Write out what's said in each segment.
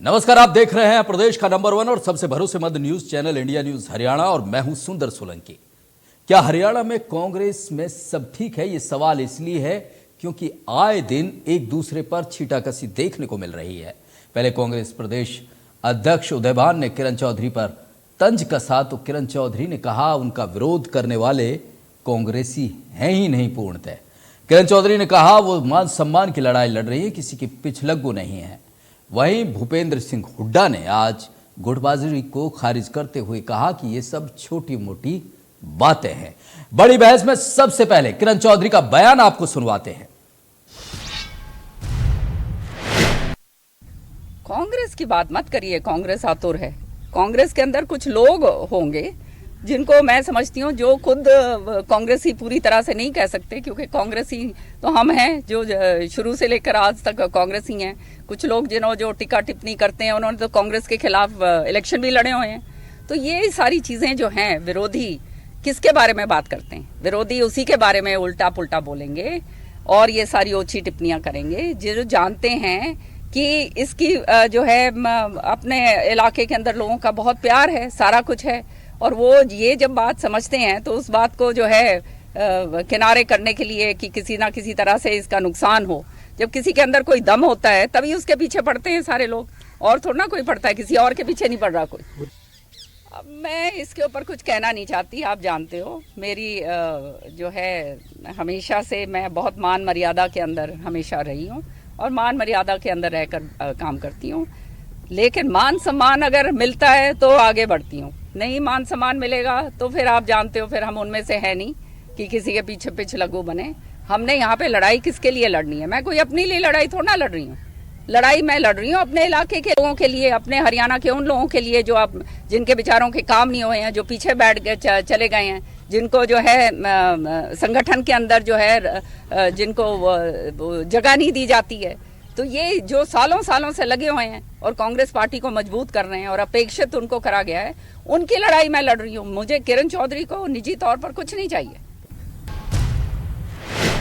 नमस्कार, आप देख रहे हैं प्रदेश का नंबर 1 और सबसे भरोसेमंद news channel India news Haryana और मैं हूं सुंदर सोलंकी। क्या हरियाणा में कांग्रेस में सब ठीक है? ये सवाल इसलिए है क्योंकि आए दिन एक दूसरे पर छींटाकसी देखने को मिल रही है। पहले कांग्रेस प्रदेश अध्यक्ष उदयभान ने किरण चौधरी पर तंज कसा तो किरण चौधरी ने कहा उनका विरोध करने वाले कांग्रेसी हैं ही नहीं पूर्णतः। किरण चौधरी ने कहा वो मान सम्मान की लड़ाई लड़ रही है, किसी के पिछलग्गू नहीं है। वहीं भूपेंद्र सिंह हुड्डा ने आज गुटबाजी को खारिज करते हुए कहा कि ये सब छोटी मोटी बातें हैं। बड़ी बहस में सबसे पहले किरण चौधरी का बयान आपको सुनवाते हैं। कांग्रेस की बात मत करिए, कांग्रेस आतुर है। कांग्रेस के अंदर कुछ लोग होंगे जिनको मैं समझती हूँ जो खुद कांग्रेसी पूरी तरह से नहीं कह सकते, क्योंकि कांग्रेसी तो हम हैं जो शुरू से लेकर आज तक कांग्रेसी हैं। कुछ लोग जो टिक्का टिप्पणी करते हैं उन्होंने तो कांग्रेस के खिलाफ इलेक्शन भी लड़े हुए हैं। तो ये सारी चीजें जो हैं, विरोधी किसके बारे में बात करते हैं? विरोधी उसी के बारे में उल्टा पुल्टा बोलेंगे और ये सारी ओछी टिप्पणियां करेंगे जो जानते हैं कि इसकी जो है अपने इलाके के अंदर लोगों का बहुत प्यार है, सारा कुछ है। और वो ये जब बात समझते हैं तो उस बात को जो है किनारे करने के लिए कि किसी ना किसी तरह से इसका नुकसान हो। जब किसी के अंदर कोई दम होता है तभी उसके पीछे पड़ते हैं सारे लोग, और थोड़ा ना कोई पड़ता है, किसी और के पीछे नहीं पड़ रहा कोई। अब मैं इसके ऊपर कुछ कहना नहीं चाहती। आप जानते हो मेरी जो है हमेशा से मैं बहुत मान मर्यादा के अंदर हमेशा रही हूँ और मान मर्यादा के अंदर रहकर काम करती हूँ। लेकिन मान सम्मान अगर मिलता है तो आगे बढ़ती हूँ, नहीं मान सम्मान मिलेगा तो फिर आप जानते हो फिर हम उनमें से है नहीं कि किसी के पीछे पिछलग्गू बने। हमने यहाँ पे लड़ाई किसके लिए लड़नी है? मैं कोई अपने लिए लड़ाई थोड़ा ना लड़ रही हूँ। लड़ाई मैं लड़ रही हूँ अपने इलाके के लोगों के लिए, अपने हरियाणा के उन लोगों के लिए जो आप जिनके बेचारों के काम नहीं हुए हैं, जो पीछे बैठ गए चले गए हैं, जिनको जो है संगठन के अंदर जो है जिनको जगह नहीं दी जाती है। तो ये जो सालों सालों से लगे हुए हैं और कांग्रेस पार्टी को मजबूत कर रहे हैं और अपेक्षित उनको करा गया है, उनकी लड़ाई मैं लड़ रही हूँ। मुझे किरण चौधरी को निजी तौर पर कुछ नहीं चाहिए।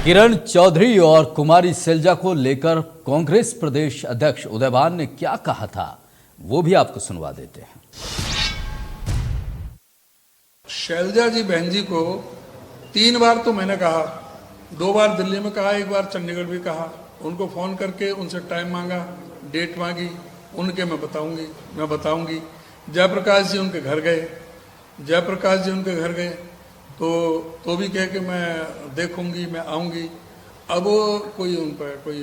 किरण चौधरी और कुमारी सैलजा को लेकर कांग्रेस प्रदेश अध्यक्ष उदयभान ने क्या कहा था वो भी आपको सुनवा देते हैं। शैलजा जी बहन जी को 3 बार तो मैंने कहा, 2 बार दिल्ली में कहा, 1 बार चंडीगढ़ भी कहा। उनको फ़ोन करके उनसे टाइम मांगा, डेट मांगी, उनके मैं बताऊंगी। जयप्रकाश जी उनके घर गए, जयप्रकाश जी उनके घर गए तो भी कह के मैं देखूंगी, मैं आऊंगी। अब कोई उन पर कोई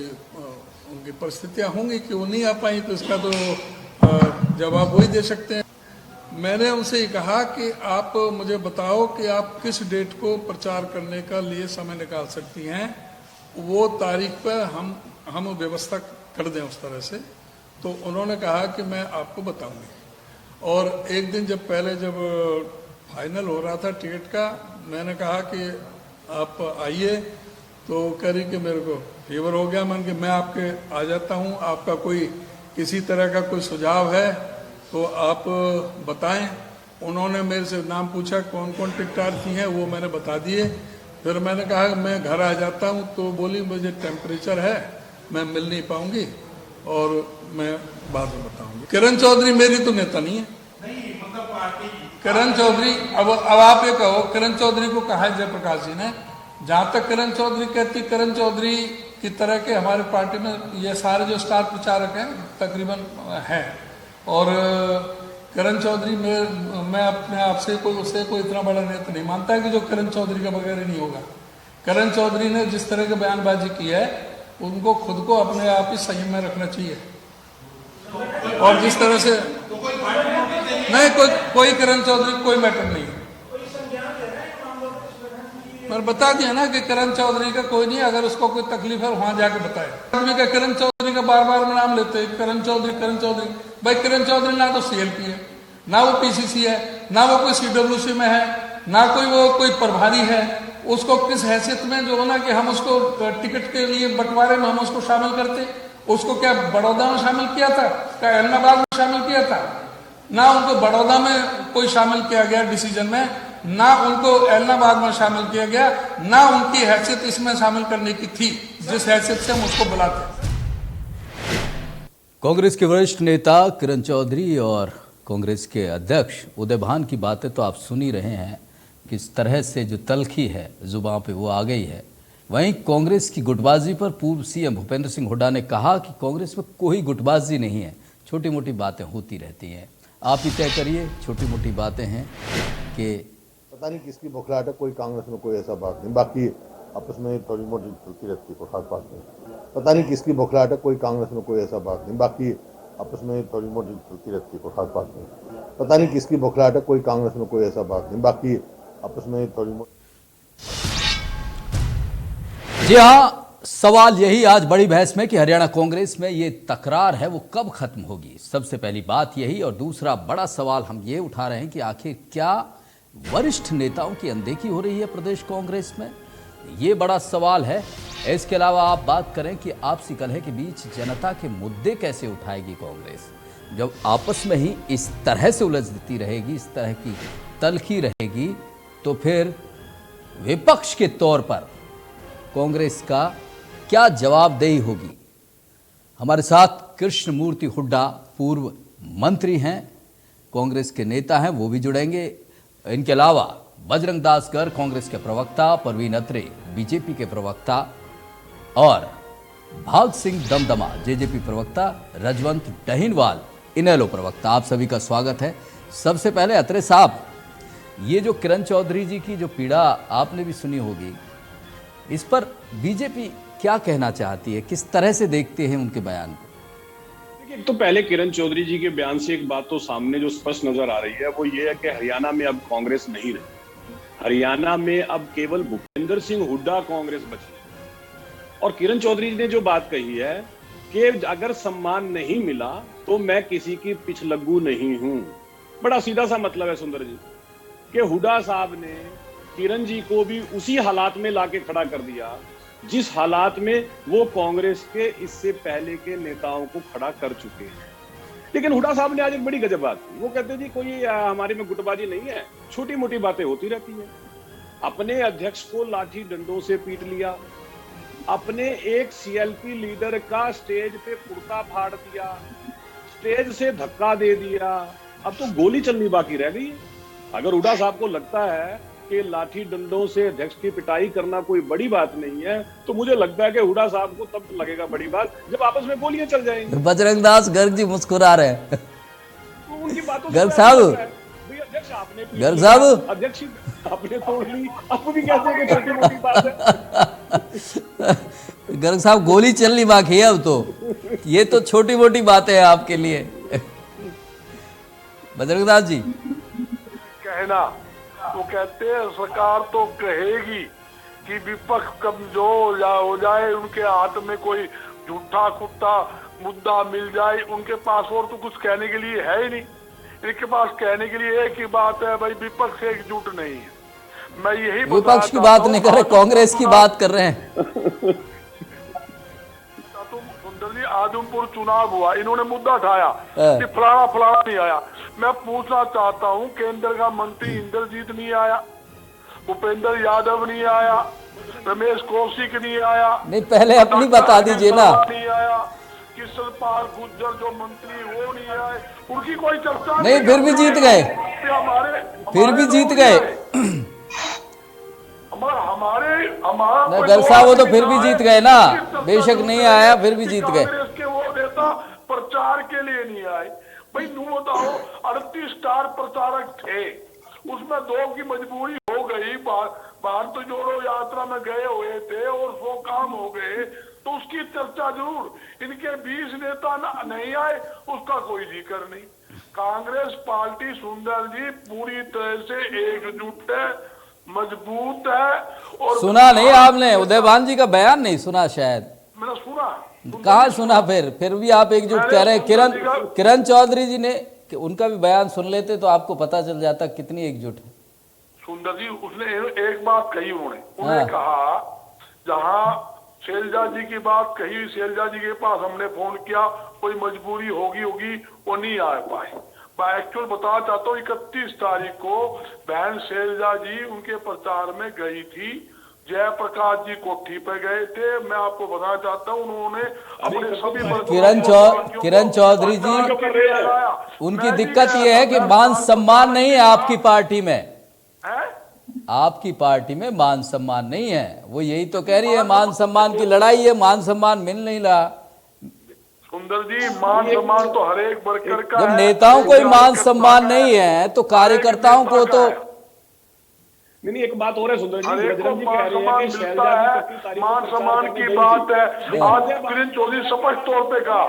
उनकी परिस्थितियां होंगी कि वो नहीं आ पाई, तो इसका तो जवाब वही दे सकते हैं। मैंने उनसे ये कहा कि आप मुझे बताओ कि आप किस डेट को प्रचार करने का लिए समय निकाल सकती हैं, वो तारीख पर हम व्यवस्था कर दें उस तरह से। तो उन्होंने कहा कि मैं आपको बताऊंगी। और एक दिन जब फाइनल हो रहा था टिकट का, मैंने कहा कि आप आइए, तो कह रही कि मेरे को फीवर हो गया। मैंने कि मैं आपके आ जाता हूँ, आपका कोई किसी तरह का कोई सुझाव है तो आप बताएं। उन्होंने मेरे से नाम पूछा कौन कौन टिकटार्थी हैं, वो मैंने बता दिए। फिर मैंने कहा कि मैं घर आ जाता हूँ, तो बोली मुझे टेम्परेचर है, मैं मिल नहीं पाऊंगी और मैं बाद में बताऊंगी। किरण चौधरी मेरी तो नेता नहीं है। किरण चौधरी, अब आप ये कहो, किरण चौधरी को कहा है जयप्रकाश जी ने। जहां तक किरण चौधरी कहती, किरण चौधरी की तरह के हमारे पार्टी में ये सारे जो स्टार प्रचारक हैं तकरीबन हैं। और किरण चौधरी मैं अपने आप से कोई इतना बड़ा नेता नहीं मानता है कि जो किरण चौधरी के बगैर ही नहीं होगा। किरण चौधरी ने जिस तरह की बयानबाजी की है, उनको खुद को अपने आप ही संयम में रखना चाहिए। और जिस तरह से नहीं, कोई किरण चौधरी कोई मैटर नहीं है। मैंने बता दिया ना कि किरण चौधरी का कोई नहीं, अगर उसको कोई तकलीफ है वहां जाके बताए। आदमी का किरण चौधरी का बार बार नाम लेते हैं, किरण चौधरी। भाई किरण चौधरी ना तो सीएलपी है, ना वो पीसीसी है, ना वो कोई सीडब्ल्यूसी में है, ना कोई प्रभारी है। उसको किस हैसियत में जो ना कि हम उसको टिकट के लिए बंटवारे में हम उसको शामिल करते? उसको क्या बड़ौदा में शामिल किया था? क्या अहमदाबाद में शामिल किया था? ना उनको बड़ौदा में कोई शामिल किया गया डिसीजन में, ना उनको अहमदाबाद में शामिल किया गया, ना उनकी हैसियत इसमें शामिल करने की थी जिस हैसियत से हम उसको बुलाते। कांग्रेस के वरिष्ठ नेता किरण चौधरी और कांग्रेस के अध्यक्ष उदय भान की बातें तो आप सुन ही रहे हैं, किस तरह से जो तलखी है जुबान पे वो आ गई है। वहीं कांग्रेस की गुटबाजी पर पूर्व सीएम भूपेंद्र सिंह हुड्डा ने कहा कि कांग्रेस में कोई गुटबाजी नहीं है, छोटी मोटी बातें होती रहती हैं। आप ही तय करिए, छोटी मोटी बातें हैं कि पता नहीं किसकी बौखलाहट है, कोई कांग्रेस में कोई ऐसा बात नहीं, बाकी आपस में थोड़ी मोटी चलती रहती है, कोई खास बात नहीं। पता नहीं किसकी बौखलाहट है, कोई कांग्रेस में कोई ऐसा बात नहीं, बाकी आपस में थोड़ी मोटी चलती रहती है, कोई खास बात नहीं। पता नहीं किसकी बौखलाहट है, कोई कांग्रेस में कोई ऐसा बात नहीं, बाकी आपस में थोड़ी मोटी। जी हाँ, सवाल यही आज बड़ी बहस में कि हरियाणा कांग्रेस में ये तकरार है वो कब खत्म होगी। सबसे पहली बात यही, और दूसरा बड़ा सवाल हम ये उठा रहे हैं कि आखिर क्या वरिष्ठ नेताओं की अनदेखी हो रही है प्रदेश कांग्रेस में, ये बड़ा सवाल है। इसके अलावा आप बात करें कि आपसी कलह के बीच जनता के मुद्दे कैसे उठाएगी कांग्रेस, जब आपस में ही इस तरह से उलझती रहेगी, इस तरह की तलखी रहेगी, तो फिर विपक्ष के तौर पर कांग्रेस का क्या जवाबदेही होगी। हमारे साथ कृष्णमूर्ति हुड्डा पूर्व मंत्री हैं, कांग्रेस के नेता हैं, वो भी जुड़ेंगे। इनके अलावा बजरंग दास गर्ग कांग्रेस के प्रवक्ता, परवीन अत्रे बीजेपी के प्रवक्ता और भाग सिंह दमदमा जेजेपी प्रवक्ता, रजवंत डहीनवाल इनेलो प्रवक्ता। आप सभी का स्वागत है। सबसे पहले अत्रे साहब, ये जो किरण चौधरी जी की जो पीड़ा आपने भी सुनी होगी, इस पर बीजेपी क्या कहना चाहती है, किस तरह से देखते हैं उनके बयान को? एक तो पहले किरण चौधरी जी के बयान से एक बात तो सामने जो स्पष्ट नजर आ रही है वो ये है कि हरियाणा में अब कांग्रेस नहीं रही। हरियाणा में अब केवल भूपेंद्र सिंह हुड्डा कांग्रेस बची है। और किरण चौधरी जी ने जो बात कही है कि अगर सम्मान नहीं मिला तो मैं किसी की पिछलग्गू नहीं हूं, बड़ा सीधा सा मतलब है सुंदर जी कि हुड्डा साहब ने किरण जी को भी उसी हालात में लाके खड़ा कर दिया जिस हालात में वो कांग्रेस के इससे पहले के नेताओं को खड़ा कर चुके हैं। लेकिन हुड्डा साहब ने आज एक बड़ी गजब बात की। वो कहते जी कोई हमारे में गुटबाजी नहीं है, छोटी मोटी बातें होती रहती है। अपने अध्यक्ष को लाठी डंडों से पीट लिया, अपने एक सीएलपी लीडर का स्टेज पे कुर्ता फाड़ दिया, स्टेज से धक्का दे दिया, अब तो गोली चलनी बाकी रह गई है। अगर हुड्डा साहब को लगता है कि लाठी डंडों से अध्यक्ष की पिटाई करना कोई बड़ी बात नहीं है, तो मुझे लगता है कि हुड्डा साहब को तब लगेगा बड़ी बात जब आपस में गोलियां चल जाएंगी। बजरंग दास गर्ग जी मुस्कुरा रहे हैं। तो उनकी बातों गर्ग साहब, अध्यक्ष आपने गर्ग साहब, अध्यक्ष आपने तोड़ ली, आपको भी कहते हैं कि छोटी मोटी बात है। गर्ग साहब, गोली चलनी बाकी है अब तो, ये तो छोटी मोटी बातें हैं आपके लिए। बजरंग दास जी कहना तो कहते हैं सरकार तो कहेगी कि विपक्ष कमजोर हो जाए, उनके हाथ में कोई झूठा कुत्ता मुद्दा मिल जाए, उनके पास और तो कुछ कहने के लिए है ही नहीं। इनके पास कहने के लिए एक ही बात है, भाई विपक्ष एकजुट नहीं है। मैं यही विपक्ष की बात नहीं कर रहे, कांग्रेस की बात कर रहे हैं। सुंदर जी, आदमपुर चुनाव हुआ, इन्होंने मुद्दा उठाया कि फलाना फलाना नहीं आया। मैं पूछना चाहता हूं, केंद्र का मंत्री इंद्रजीत नहीं आया, भूपेंद्र यादव नहीं आया, रमेश कौशिक नहीं आया, नहीं पहले अपनी बता दीजिए ना। नहीं आया, किशन पाल गुज्जर जो मंत्री वो नहीं आए, उनकी कोई चर्चा नहीं, फिर भी जीत गए, फिर भी जीत गए। हमारा गर्ग साहब, वो तो फिर भी जीत गए ना, बेशक नहीं आया फिर भी जीत गए। कांग्रेस के वो नेता प्रचार के लिए नहीं आए। भाई नू बताओ, 38 स्टार प्रचारक थे, उसमें 2 की मजबूरी हो गई, भारत जोड़ो यात्रा में गए हुए थे और 100 काम हो गए, तो उसकी चर्चा जरूर। इनके 20 नेता नहीं आए, उसका कोई जिक्र नहीं। कांग्रेस पार्टी सुंदर जी पूरी तरह से एकजुट है, मजबूत है। और सुना नहीं आपने उदय भान जी का बयान? नहीं सुना शायद। मैंने सुना, कहाँ सुना? फिर भी आप एकजुट कह रहे हैं। किरण चौधरी जी ने उनका भी बयान सुन लेते तो आपको पता चल जाता कितनी एकजुट है। सुंदर जी, उसने एक बात कही, उन्होंने कहा, जहां शैलजा जी की बात कही, शैलजा जी के पास हमने फोन किया, कोई मजबूरी होगी वो नहीं आ पाए। मैं एक्चुअल बताना चाहता हूँ, 31 तारीख को बहन शैलजा जी उनके प्रचार में गई थी, जयप्रकाश जी कोठी पे गए थे। मैं आपको बताना चाहता हूँ, उन्होंने अपने सभी किरण चौधरी जी, उनकी दिक्कत ये है कि मान सम्मान नहीं है आपकी पार्टी में। आपकी पार्टी में मान सम्मान नहीं है, वो यही तो कह रही है मान सम्मान की लड़ाई है, मान सम्मान मिल नहीं रहा। सुंदर जी, मान सम्मान तो हर एक वर्कर का जब है। नेताओं को ही मान सम्मान नहीं है तो कार्यकर्ताओं को तो नहीं, एक बात और है सुंदर जी, हर एक को बजरंग जी कह मान रहे हैं सम्मान कि मिलता शैलजा है। जी 31 तारीख को मान प्रचार सम्मान करने की गई बात थी। है। आज किरण चौधरी स्पष्ट तौर पे कहा,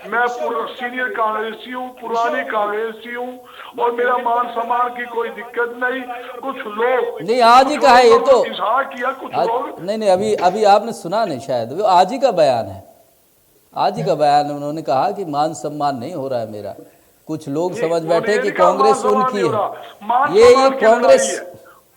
मैं सीनियर कांग्रेसी हूँ, पुरानी कांग्रेसी हूँ और मेरा मान सम्मान की कोई दिक्कत नहीं। कुछ लोग नहीं, आज ही का है ये तो। इजहार किया कुछ लोग। नहीं, अभी आपने सुना नहीं शायद, वो आज ही का बयान है, आज ही का बयान है। उन्होंने कहा कि मान सम्मान नहीं हो रहा है मेरा। कुछ लोग समझ बैठे कि कांग्रेस उनकी है, ये कांग्रेस।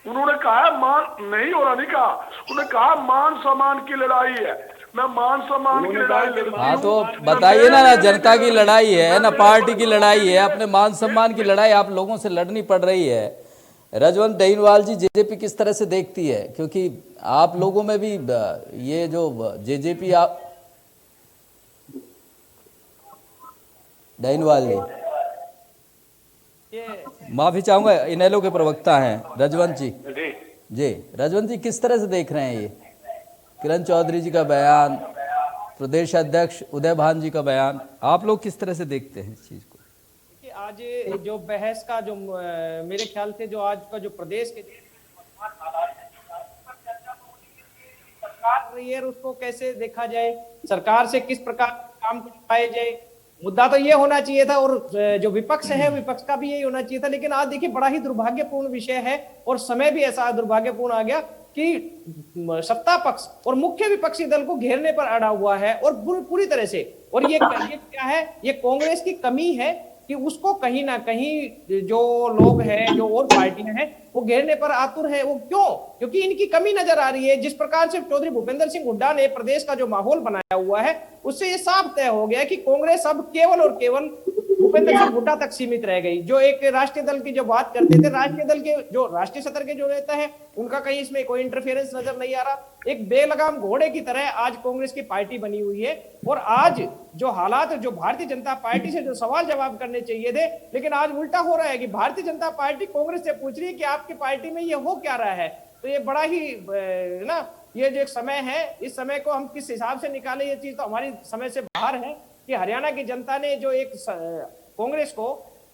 उन्होंने कहा मान नहीं हो रहा, नहीं कहा, उन्होंने कहा मान सम्मान की लड़ाई है। मैं मान सम्मान की लड़ाई लड़ती हाँ, हूँ। तो बताइए ना जनता की लड़ाई है ना पार्टी की लड़ाई है, अपने मान सम्मान की लड़ाई आप लोगों से लड़नी पड़ रही है। रजवंत डेइनवाल जी, जेजेपी किस तरह से देखती है? क्योंकि आप लोगों में भी ये जो जेजेपी, आप डेइनवाल जी, माफी चाहूंगा, इनेलो के प्रवक्ता हैं रजवंत जी, रजवंत जी किस तरह से देख रहे हैं ये किरण चौधरी जी का बयान, प्रदेश अध्यक्ष उदय भान जी का बयान, आप लोग किस तरह से देखते हैं इस चीज को? आज जो बहस का जो मेरे ख्याल से जो आज का जो प्रदेश के सरकार रही है उसको कैसे देखा जाए, सरकार से किस प्रकार काम करवाए जाए, मुद्दा तो ये होना चाहिए था। और जो विपक्ष है, विपक्ष का भी यही होना चाहिए था। लेकिन आज देखिए बड़ा ही दुर्भाग्यपूर्ण विषय है और समय भी ऐसा दुर्भाग्यपूर्ण आ गया कि सत्ता पक्ष और मुख्य विपक्षी दल को घेरने पर अड़ा हुआ है और पूरी तरह से। और ये क्या है, ये कांग्रेस की कमी है कि उसको कहीं ना कहीं जो लोग हैं, जो और पार्टियां हैं, वो घेरने पर आतुर है। वो क्यों? क्योंकि इनकी कमी नजर आ रही है। जिस प्रकार से चौधरी भूपेंद्र सिंह हुड्डा ने प्रदेश का जो माहौल बनाया हुआ है, उससे ये साफ तय हो गया कि कांग्रेस अब केवल और केवल भूपेंद्र सिंह हुड्डा तक सीमित रह गई। जो एक राष्ट्रीय दल की जो बात करते थे, राष्ट्रीय दल के जो राष्ट्रीय सतर के जो नेता है, उनका कहीं इसमें कोई इंटरफेरेंस नजर नहीं आ रहा। एक बेलगाम घोड़े की तरह आज कांग्रेस की पार्टी बनी हुई है। और आज जो हालात, जो भारतीय जनता पार्टी से जो सवाल जवाब करने चाहिए थे, लेकिन आज उल्टा हो रहा है कि भारतीय जनता पार्टी कांग्रेस से पूछ रही है कि आपकी पार्टी में ये हो क्या रहा है। तो ये बड़ा ही ना, ये जो एक समय है, इस समय को हम किस हिसाब से निकालें, ये चीज तो हमारी समय से बाहर है कि हरियाणा की जनता ने जो एक कांग्रेस को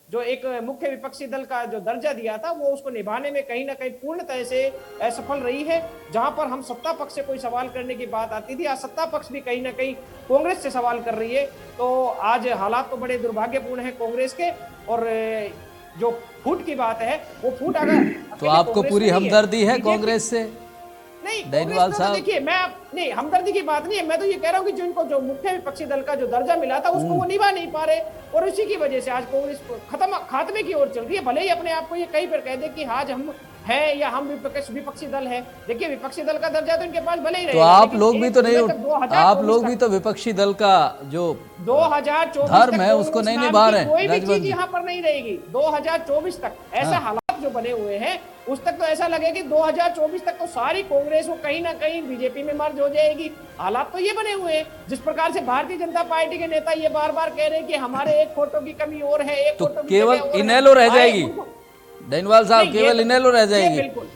जो एक मुख्य विपक्षी दल का जो दर्जा दिया था, वो उसको निभाने में कहीं ना कहीं पूर्णतः से असफल रही है। जहां पर हम सत्ता पक्ष से कोई सवाल करने की बात आती थी, आज सत्ता पक्ष भी कहीं ना कहीं कांग्रेस से सवाल कर रही है। तो आज हालात तो बड़े दुर्भाग्यपूर्ण है कांग्रेस के। और जो फूट की बात है, वो फूट अगर तो आपको पूरी हमदर्दी है कांग्रेस से? नहीं, डेइनवाल साहब, देखिए मैं नहीं, हमदर्दी की बात नहीं है। मैं तो ये कह रहा हूँ कि जो इनको जो मुख्य विपक्षी दल का जो दर्जा मिला था, उसको वो निभा नहीं पा रहे और इसी की वजह से आज कांग्रेस खात्मे की ओर चल रही है। भले ही अपने आप को ये कहीं पर कह दे कि आज हम है या हम विपक्षी दल है। देखिए विपक्षी दल का दर्जा तो इनके पास भले ही रहेगा, तो आप लोग भी तो नहीं, आप लोग भी तो विपक्षी दल का जो 2024 धर्म है उसको नहीं निभा रहे। कोई भी चीज यहाँ पर नहीं रहेगी 2024 तक। ऐसा हालात जो बने हुए हैं, उस तक तो ऐसा लगे कि 2024 तक तो सारी कांग्रेस वो कहीं ना कहीं बीजेपी में मर्ज हो जाएगी। हालात तो ये बने हुए हैं। जिस प्रकार से भारतीय जनता पार्टी के नेता ये बार बार कह रहे हैं कि हमारे एक फोटो की कमी और है, एक तो फोटो केवल इनेलो रह जाएगी। डेइनवाल साहब, केवल इनेलो रह जाएगी। बिल्कुल,